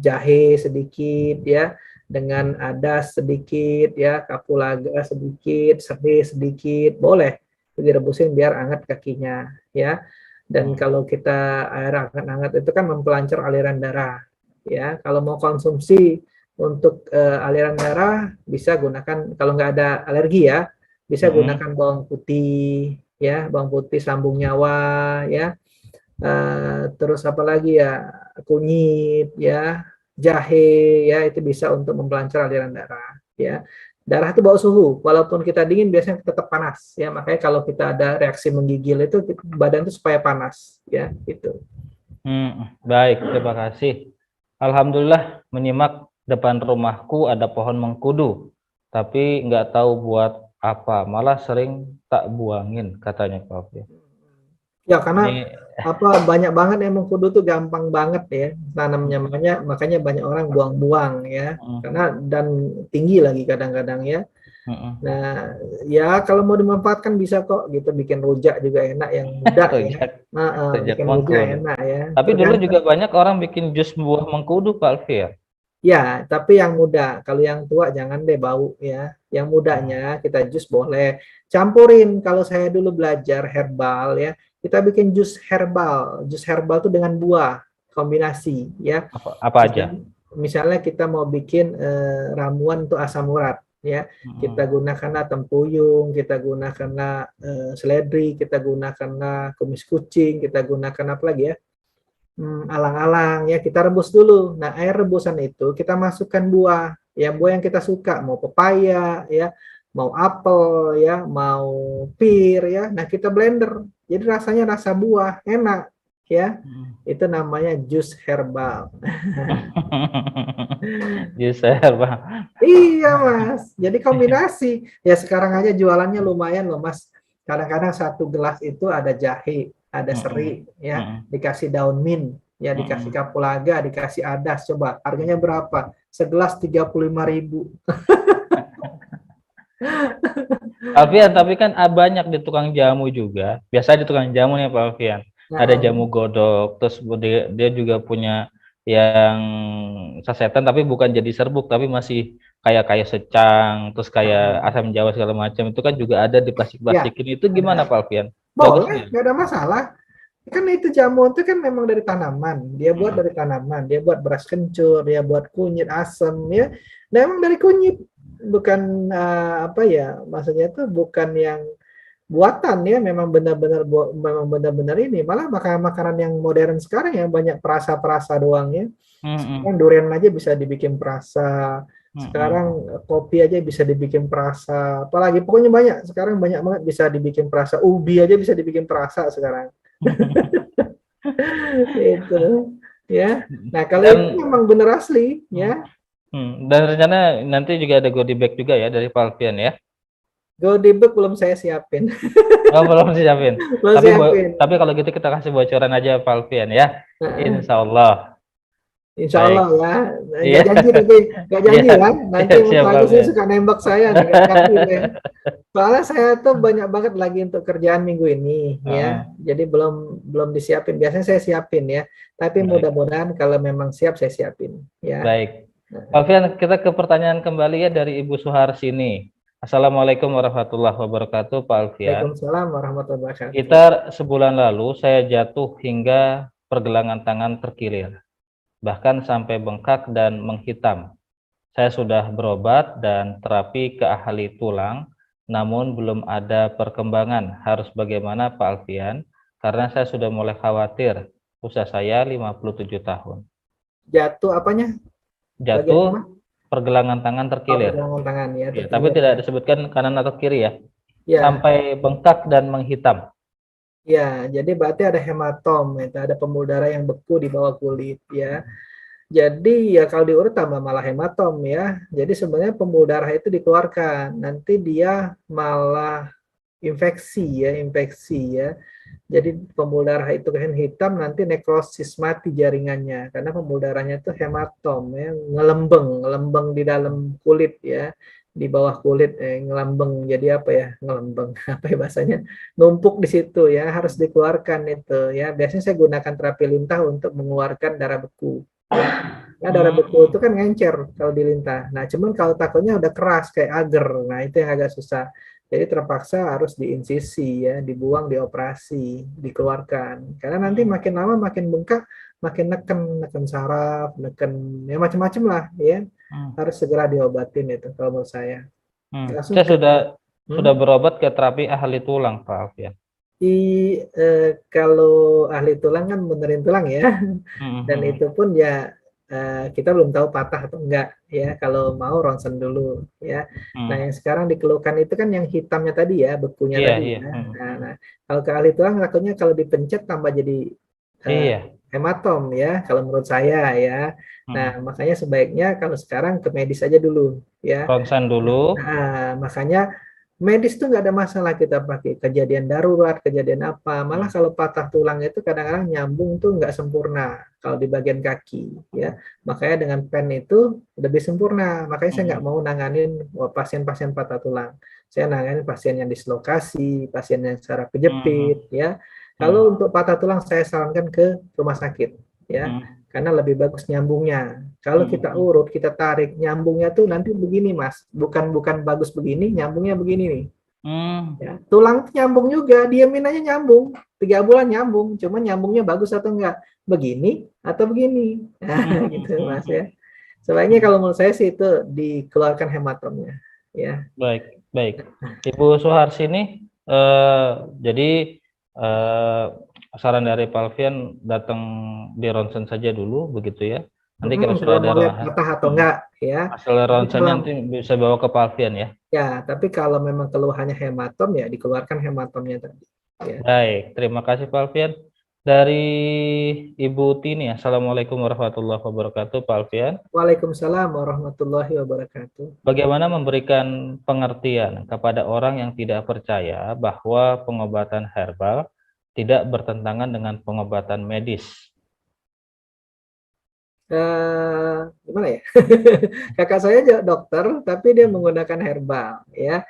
jahe sedikit ya, dengan adas sedikit ya, kapulaga sedikit, serai sedikit, boleh direbusin biar hangat kakinya ya. Dan kalau kita air hangat-hangat itu kan mempelancar aliran darah ya. Kalau mau konsumsi untuk aliran darah bisa gunakan, kalau nggak ada alergi ya, bisa gunakan bawang putih ya, bawang putih sambung nyawa ya. Terus apa lagi ya, kunyit ya, jahe ya, itu bisa untuk memperlancar aliran darah ya. Darah itu bawa suhu, walaupun kita dingin biasanya tetap panas ya. Makanya kalau kita ada reaksi menggigil itu badan itu supaya panas ya gitu. Baik, terima kasih. Alhamdulillah, menyimak depan rumahku ada pohon mengkudu, tapi nggak tahu buat apa, malah sering tak buangin katanya Pak Alfian. Ya karena Ini banyak banget yang mengkudu tuh gampang banget ya tanamnya, makanya banyak orang buang-buang ya, karena dan tinggi lagi kadang-kadang ya. Nah ya kalau mau dimanfaatkan bisa kok gitu, bikin rujak juga enak yang muda ya. rujak Bikin rujak mengkudu. enak ya, Tapi dulu tergantung. juga banyak orang bikin jus buah mengkudu Pak Alfian. Ya, tapi yang muda. Kalau yang tua jangan deh, bau ya. Yang mudanya kita jus boleh. Campurin, kalau saya dulu belajar herbal ya, kita bikin jus herbal. Jus herbal itu dengan buah, kombinasi ya. Apa aja? Misalnya kita mau bikin ramuan untuk asam urat ya. Kita gunakanlah tempuyung, kita gunakanlah seledri, kita gunakanlah kumis kucing, kita gunakan apa lagi ya? Alang-alang ya, kita rebus dulu. Nah, air rebusan itu kita masukkan buah, ya buah yang kita suka, mau pepaya ya, mau apel ya, mau pir ya. Nah, kita blender. Jadi rasanya rasa buah, enak ya. Itu namanya jus herbal. Jus herbal. Iya, Mas. Jadi kombinasi. Ya sekarang aja jualannya lumayan loh, Mas. Kadang-kadang satu gelas itu ada jahe, ada seri ya, dikasih daun mint ya, dikasih kapulaga, dikasih adas. Coba harganya berapa? Segelas 35.000. Alfian, tapi kan banyak di tukang jamu juga. Biasa di tukang jamu nih Pak Alfian. Ada jamu godok, terus dia juga punya yang sasetan tapi bukan jadi serbuk, tapi masih kayak secang, terus kayak asam jawa segala macam. Itu kan juga ada di plastik-plastik ini. Itu gimana Pak Alfian? Bagus Boleh, ya? nggak ada masalah. Kan itu jamu itu kan memang dari tanaman. Dia buat dari tanaman. Dia buat beras kencur, dia buat kunyit asam ya. Nah, memang dari kunyit, bukan apa ya? Maksudnya itu bukan yang buatan ya, memang benar-benar ini. Malah makanan-makanan yang modern sekarang yang banyak perasa-perasa doang ya. Sekarang durian aja bisa dibikin perasa. Sekarang kopi aja bisa dibikin perasa. Apalagi pokoknya banyak. Sekarang banyak banget bisa dibikin perasa. Ubi aja bisa dibikin perasa sekarang. Itu ya. Nah, kalau itu memang benar asli ya. Dan rencana nanti juga ada goodie bag juga ya dari Pak Alfian ya. Goodie bag belum saya siapin. Oh, belum siapin. Belum siapin. Tapi kalau gitu kita kasih bocoran aja Pak Alfian ya. Insya Allah. Insya Allah ya. Nggak janji tapi nggak janji ya. Nanti Mas Agus suka nembak saya nih, nggak janji ya. Soalnya saya tuh banyak banget lagi untuk kerjaan minggu ini ya. Jadi belum disiapin. Biasanya saya siapin ya. Tapi mudah-mudahan kalau memang siap saya siapin ya. Baik. Pak Alfian, kita ke pertanyaan kembali ya dari Ibu Suharsini. Assalamualaikum warahmatullahi wabarakatuh Pak Alfian. Waalaikumsalam warahmatullahi wabarakatuh. Sekitar sebulan lalu saya jatuh hingga pergelangan tangan terkilir, bahkan sampai bengkak dan menghitam. Saya sudah berobat dan terapi ke ahli tulang, namun belum ada perkembangan. Harus bagaimana Pak Alfian? Karena saya sudah mulai khawatir. Usia saya 57 tahun. Jatuh apanya? Jatuh pergelangan tangan terkilir. Pergelangan tangan ya. Ya, tapi tidak disebutkan kanan atau kiri ya. Ya. Sampai bengkak dan menghitam. Ya, jadi berarti ada hematom, itu ada pembuluh darah yang beku di bawah kulit ya. Jadi ya kalau diurut tambah malah hematom ya. Jadi sebenarnya pembuluh darah itu dikeluarkan, nanti dia malah infeksi ya. Jadi pembuluh darah itu kan hitam, nanti nekrosis, mati jaringannya karena pembuluh darahnya itu hematom ya, ngelembeng di dalam kulit ya, di bawah kulit ngelambeng, jadi apa ya, ngelembeng apa ya bahasanya, numpuk di situ ya, harus dikeluarkan itu ya. Biasanya saya gunakan terapi lintah untuk mengeluarkan darah beku ya. Nah, darah beku itu kan ngencer kalau di lintah. Nah, cuman kalau takutnya udah keras kayak agar, nah itu yang agak susah. Jadi terpaksa harus diinsisi ya, dibuang, dioperasi, dikeluarkan. Karena nanti makin lama makin bengkak, makin neken saraf, neken ya macam-macam lah ya. Harus segera diobatin itu kalau menurut saya. Saya sudah berobat ke terapi ahli tulang Pak Alfian. Kalau ahli tulang kan benerin tulang ya. Dan itu pun ya kita belum tahu patah atau enggak ya. Kalau mau ronsen dulu ya. Nah, yang sekarang dikeluhkan itu kan yang hitamnya tadi ya, bekunya Iya, tadi iya. ya. Nah, kalau ke ahli tulang takutnya kalau dipencet tambah jadi eh, Iya. hematom ya, kalau menurut saya ya. Nah, Hmm. makanya sebaiknya kalau sekarang ke medis aja dulu ya. Ronsen dulu. Nah, makanya medis tuh nggak ada masalah kita pakai kejadian darurat, kejadian apa. Malah Hmm. kalau patah tulang itu kadang-kadang nyambung tuh nggak sempurna kalau di bagian kaki, ya. Makanya dengan pen itu lebih sempurna. Makanya saya nggak Hmm. mau nanganin pasien-pasien patah tulang. Saya nanganin pasien yang dislokasi, pasien yang secara Hmm. kejepit, ya. Kalau Hmm. untuk patah tulang saya sarankan ke rumah sakit, ya. Hmm. Karena lebih bagus nyambungnya. Kalau Hmm. kita urut, kita tarik, nyambungnya tuh nanti begini, Mas. Bukan bagus begini, nyambungnya begini nih. Hmm. Ya, tulang nyambung juga, diamin aja nyambung. 3 bulan nyambung, cuma nyambungnya bagus atau enggak? Begini atau begini. Nah, Hmm. gitu, Mas Hmm. ya. Sebaiknya Hmm. kalau menurut saya sih itu dikeluarkan hematomnya, ya. Baik, baik. Ibu Suharsini, jadi eh, saran dari Pak Alfian datang di ronsen saja dulu, begitu ya. Nanti kalau sudah Kalau ada mau lihat patah atau enggak, ya. hasil Tapi ronsennya kalau nanti bisa bawa ke Pak Alfian ya. ya, tapi kalau memang keluhannya hematom ya dikeluarkan hematomnya tadi. Ya. Baik, terima kasih Pak Alfian. Dari Ibu Tini, Assalamualaikum warahmatullahi wabarakatuh, Pak Alfian. Waalaikumsalam warahmatullahi wabarakatuh. Bagaimana memberikan pengertian kepada orang yang tidak percaya bahwa pengobatan herbal tidak bertentangan dengan pengobatan medis? Gimana ya? Kakak saya juga dokter, tapi dia menggunakan herbal, ya.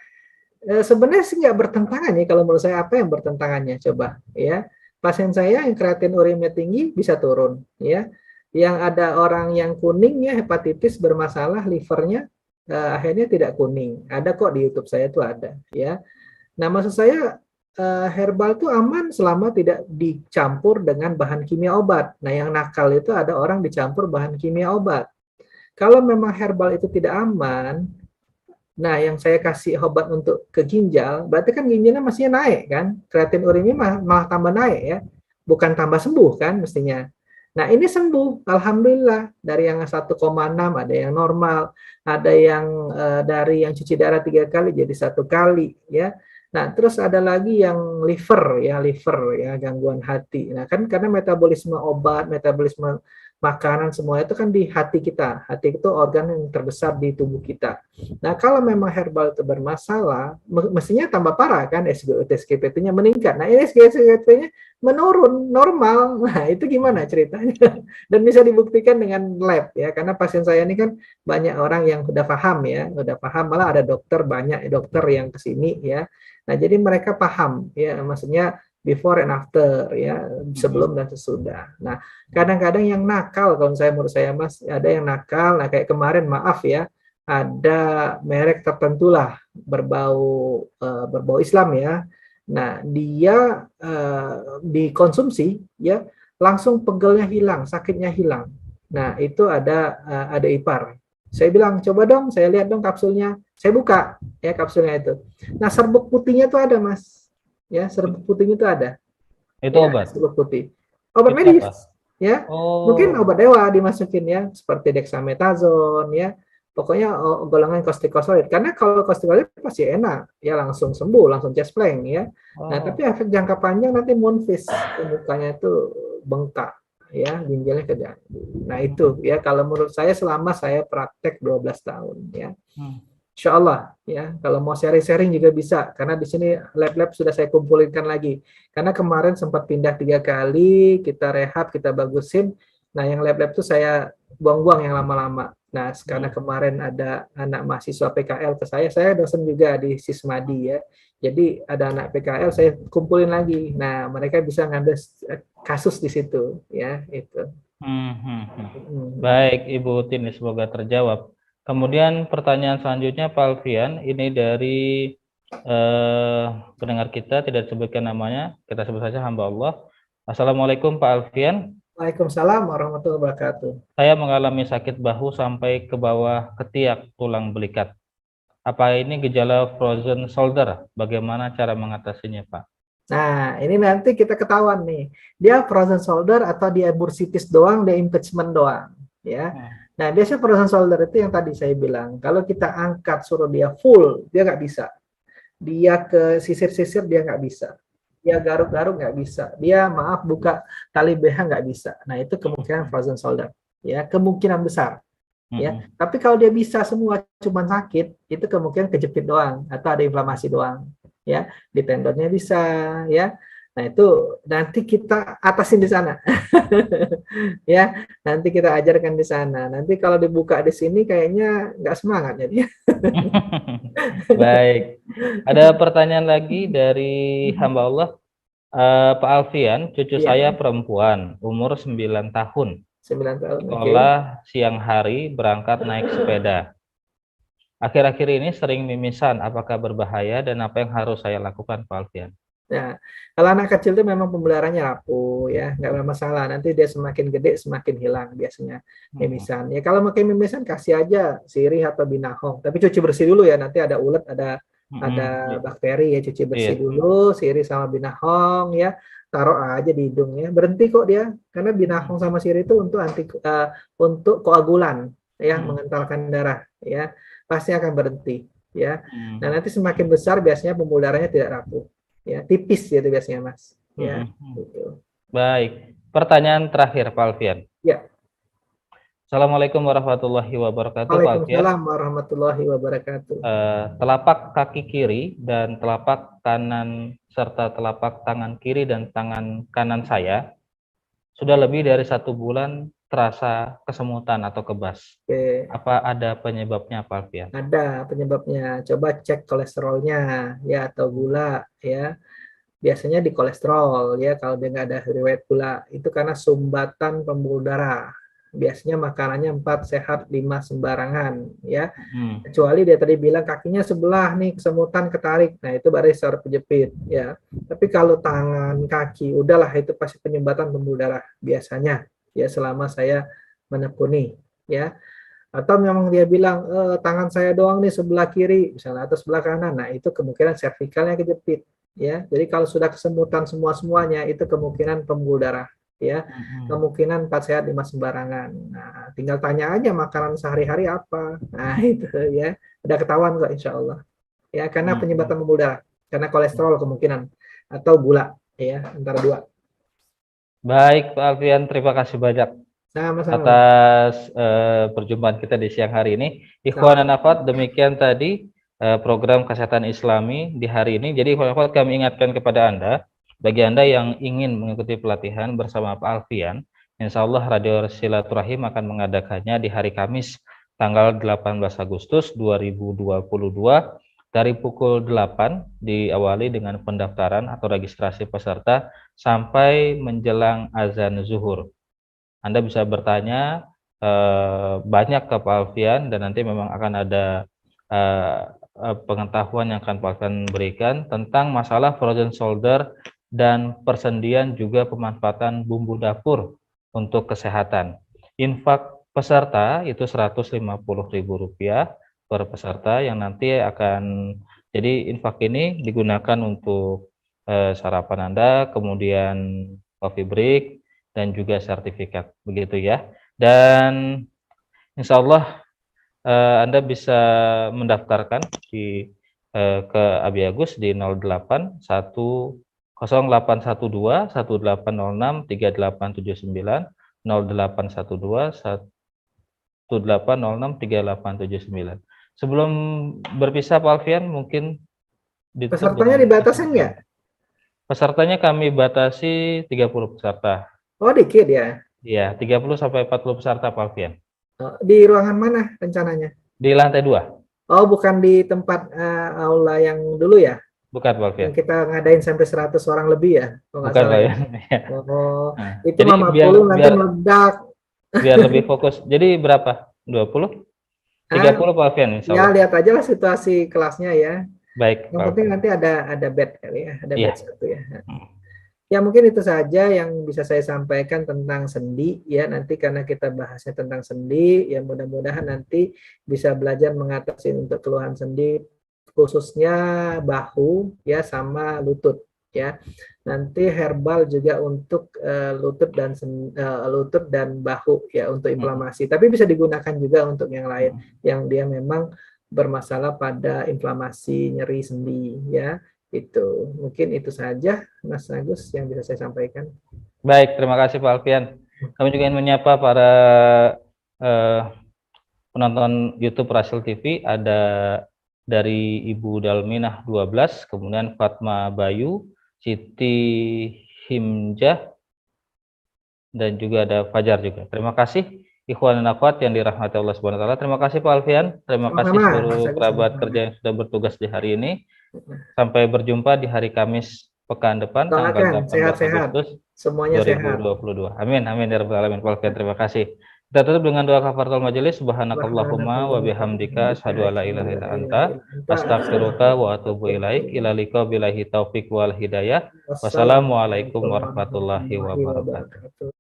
Sebenarnya sih nggak bertentangan ya, kalau menurut saya. Apa yang bertentangannya? Coba, ya. Pasien saya yang kreatin urinnya tinggi bisa turun, ya. Yang ada orang yang kuning ya, hepatitis bermasalah livernya, akhirnya tidak kuning. Ada kok di YouTube saya tuh ada, ya. Nah, maksud saya herbal itu aman selama tidak dicampur dengan bahan kimia obat. Nah, yang nakal itu ada orang dicampur bahan kimia obat. Kalau memang herbal itu tidak aman, nah yang saya kasih obat untuk ke ginjal, berarti kan ginjalnya masih naik kan? Kreatin urinnya malah tambah naik ya. Bukan tambah sembuh kan mestinya. Nah, ini sembuh, alhamdulillah. Dari yang 1,6 ada yang normal, ada yang dari yang cuci darah 3 kali jadi 1 kali ya. Nah, terus ada lagi yang liver ya, gangguan hati. Nah, kan karena metabolisme obat, metabolisme makanan semua itu kan di hati kita. Hati itu organ yang terbesar di tubuh kita. Nah, kalau memang herbal itu bermasalah, mestinya tambah parah kan, SGLT-SGPT-nya meningkat. Nah, ini SGLT-SGPT-nya menurun normal. Nah, itu gimana ceritanya? Dan bisa dibuktikan dengan lab ya, karena pasien saya ini kan banyak orang yang udah paham ya, udah paham, malah ada dokter, banyak dokter yang kesini ya. Nah, jadi mereka paham ya, maksudnya before and after ya, sebelum dan sesudah. Nah, kadang-kadang yang nakal kalau saya menurut saya Mas, ada yang nakal. Nah, kayak kemarin maaf ya, ada merek tertentu lah berbau Islam ya. Nah, dia dikonsumsi ya, langsung pegelnya hilang, sakitnya hilang. Nah, itu ada ipar. Saya bilang, coba dong, saya lihat dong kapsulnya. Saya buka ya kapsulnya itu. Nah, serbuk putihnya tuh ada, Mas. Ya, serbuk putihnya tuh ada. Itu Ya, obat. serbuk putih. Obat Itu apa? medis, ya. Mungkin Oh. obat dewa dimasukin ya, seperti dexamethasone ya. Pokoknya golongan kortikosteroid. Karena kalau kortikosteroid pasti enak, ya langsung sembuh, langsung chest pain ya. Nah, tapi Oh. efek jangka panjang nanti moonfish, mukanya itu bengkak, ya, ginjalnya keganggu. Nah, itu ya kalau menurut saya selama saya praktek 12 tahun ya. Hmm. Insya Allah ya, kalau mau sharing-sharing juga bisa, karena di sini lab-lab sudah saya kumpulkan lagi. Karena kemarin sempat pindah 3 kali, kita rehab, kita bagusin. Nah, yang lab-lab itu saya buang-buang yang lama-lama. Nah, karena kemarin ada anak mahasiswa PKL ke saya dosen juga di Sismadi ya. Jadi ada anak PKL, saya kumpulin lagi. Nah, mereka bisa ngambil kasus di situ ya, itu. Baik, Ibu Tini, semoga terjawab. Kemudian pertanyaan selanjutnya, Pak Alfian, ini dari pendengar kita, tidak disebutkan namanya, kita sebut saja hamba Allah. Assalamualaikum Pak Alfian. Waalaikumsalam warahmatullahi wabarakatuh. Saya mengalami sakit bahu sampai ke bawah ketiak tulang belikat. Apa ini gejala frozen shoulder? Bagaimana cara mengatasinya, Pak? Nah, ini nanti kita ketahuan nih. Dia frozen shoulder atau dia bursitis doang, dia impingement doang. ya. Nah, biasanya frozen shoulder itu yang tadi saya bilang, kalau kita angkat suruh dia full, dia nggak bisa. Dia ke sisir-sisir dia nggak bisa. Dia garuk-garuk nggak bisa. Dia maaf buka tali BH nggak bisa. Nah, itu kemungkinan frozen shoulder. Ya, kemungkinan besar. Ya, tapi kalau dia bisa semua cuman sakit, itu kemungkinan kejepit doang atau ada inflamasi doang. Ya, di tendonnya bisa, ya. Nah, itu nanti kita atasin di sana. Ya, nanti kita ajarkan di sana. Nanti kalau dibuka di sini kayaknya nggak semangat jadi. Baik. Ada pertanyaan lagi dari hamba Allah, Pak Alfian, cucu Iya, saya perempuan, umur 9 tahun, 9 tahun. Oke. sekolah siang hari, berangkat naik sepeda. Akhir-akhir ini sering mimisan, apakah berbahaya dan apa yang harus saya lakukan, Pak Alfian? Nah, kalau anak kecil itu memang pemeliharannya rapuh ya, nggak ada masalah. Nanti dia semakin gede semakin hilang biasanya mimisan. Ya kalau makin mimisan kasih aja sirih atau binahong. Tapi cuci bersih dulu ya. Nanti ada ulet, ada bakteri ya, cuci bersih Iya. dulu sirih sama binahong ya. Taruh aja di hidung ya. Berhenti kok dia, karena binahong sama sirih itu untuk untuk koagulan ya, mengentalkan darah ya. Pasti akan berhenti ya. Nah, nanti semakin besar biasanya pembuluh tidak rapuh. Ya, tipis gitu biasanya, Mas. Ya, gitu. Baik. Pertanyaan terakhir, Pak Alfian. Ya. Assalamualaikum warahmatullahi wabarakatuh, Pak Alfian. Waalaikumsalam warahmatullahi wabarakatuh. Telapak kaki kiri dan telapak kanan serta telapak tangan kiri dan tangan kanan saya sudah lebih dari 1 bulan terasa kesemutan atau kebas. Oke. Apa ada penyebabnya, Pak Alfian? Ada penyebabnya. Coba cek kolesterolnya ya atau gula ya. Biasanya di kolesterol ya kalau dia nggak ada riwayat gula. Itu karena sumbatan pembuluh darah. Biasanya makanannya 4 sehat 5 sembarangan ya. Kecuali dia tadi bilang kakinya sebelah nih kesemutan ketarik. Nah, itu baru saraf kejepit ya. Tapi kalau tangan, kaki, udahlah itu pasti penyumbatan pembuluh darah biasanya ya selama saya menekuni ya. Atau memang dia bilang tangan saya doang nih sebelah kiri misalnya atau sebelah kanan. Nah, itu kemungkinan servikalnya kejepit ya. Jadi kalau sudah kesemutan semuanya itu kemungkinan pembuluh darah ya. Kemungkinan 4 sehat 5 sembarangan. Nah, tinggal tanya aja makanan sehari-hari apa. Nah, itu ya. Udah ketahuan kok insya Allah. Ya, karena penyumbatan pembuluh darah, karena kolesterol kemungkinan atau gula ya, antara dua. Baik, Pak Alfian, terima kasih banyak Sama-sama. atas perjumpaan kita di siang hari ini. Ikhwan dan akhwat, demikian tadi program kesehatan Islami di hari ini. Jadi ikhwan dan akhwat, kami ingatkan kepada Anda, bagi Anda yang ingin mengikuti pelatihan bersama Pak Alfian, insya Allah Radio Silaturahim akan mengadakannya di hari Kamis tanggal 18 Agustus 2022 dari pukul 8, diawali dengan pendaftaran atau registrasi peserta sampai menjelang azan zuhur. Anda bisa bertanya banyak ke Pak Alfian dan nanti memang akan ada pengetahuan yang akan Pak Alfian berikan tentang masalah frozen shoulder dan persendian, juga pemanfaatan bumbu dapur untuk kesehatan. Infak peserta itu Rp150.000 per peserta yang nanti akan, jadi infak ini digunakan untuk sarapan Anda, kemudian coffee break, dan juga sertifikat, begitu ya. Dan insya Allah Anda bisa mendaftarkan ke Abi Agus di 08 0812 1806 3879 0812 1806 3879. Sebelum berpisah Pak Alfian, mungkin Pesertanya dibatasi nggak? Pesertanya kami batasi 30 peserta. Oh, dikit ya. Iya, 30 sampai 40 peserta Pak Alfian. Di ruangan mana rencananya? Di lantai 2. Oh, bukan di tempat aula yang dulu ya? Bukan Pak Alfian. Yang kita ngadain sampai 100 orang lebih ya? Bukan Pak ya. Oh, nah, itu jadi 50 nanti meledak. Biar lebih fokus. Jadi berapa? 20? 30 Pak Alfian insya Allah. Ya, lihat aja lah situasi kelasnya ya. Baik. Yang penting nanti ada bed kali ya, ada bed satu ya. Ya, mungkin itu saja yang bisa saya sampaikan tentang sendi ya. Nanti karena kita bahasnya tentang sendi, ya mudah-mudahan nanti bisa belajar mengatasi untuk keluhan sendi khususnya bahu ya sama lutut ya. Nanti herbal juga untuk lutut dan bahu ya untuk inflamasi. Tapi bisa digunakan juga untuk yang lain yang dia memang bermasalah pada inflamasi nyeri sendi ya. Itu mungkin itu saja Mas Agus yang bisa saya sampaikan. Baik, terima kasih Pak Alfian. Kami juga ingin menyapa para penonton YouTube Rasil TV. Ada dari Ibu Dalminah 12, kemudian Fatma Bayu, Siti Himjah, dan juga ada Fajar juga. Terima kasih ikhwan dan akhwat yang dirahmati Allah Subhanahu wa taala. Terima kasih Pak Alfian. Terima kasih seluruh kerabat kerja yang sudah bertugas di hari ini. Sampai berjumpa di hari Kamis pekan depan tanggal 18 Agustus semuanya 2022. Amin amin ya rabbal alamin. Pak Alfian, terima kasih. Kita tutup dengan doa kafaratul majelis. Subhanakallahumma wa bihamdika asyhadu alla ilaha illa anta astaghfiruka wa atubu ilaik. Ila liqa billahi taufik wal hidayah. Wassalamualaikum warahmatullahi wabarakatuh.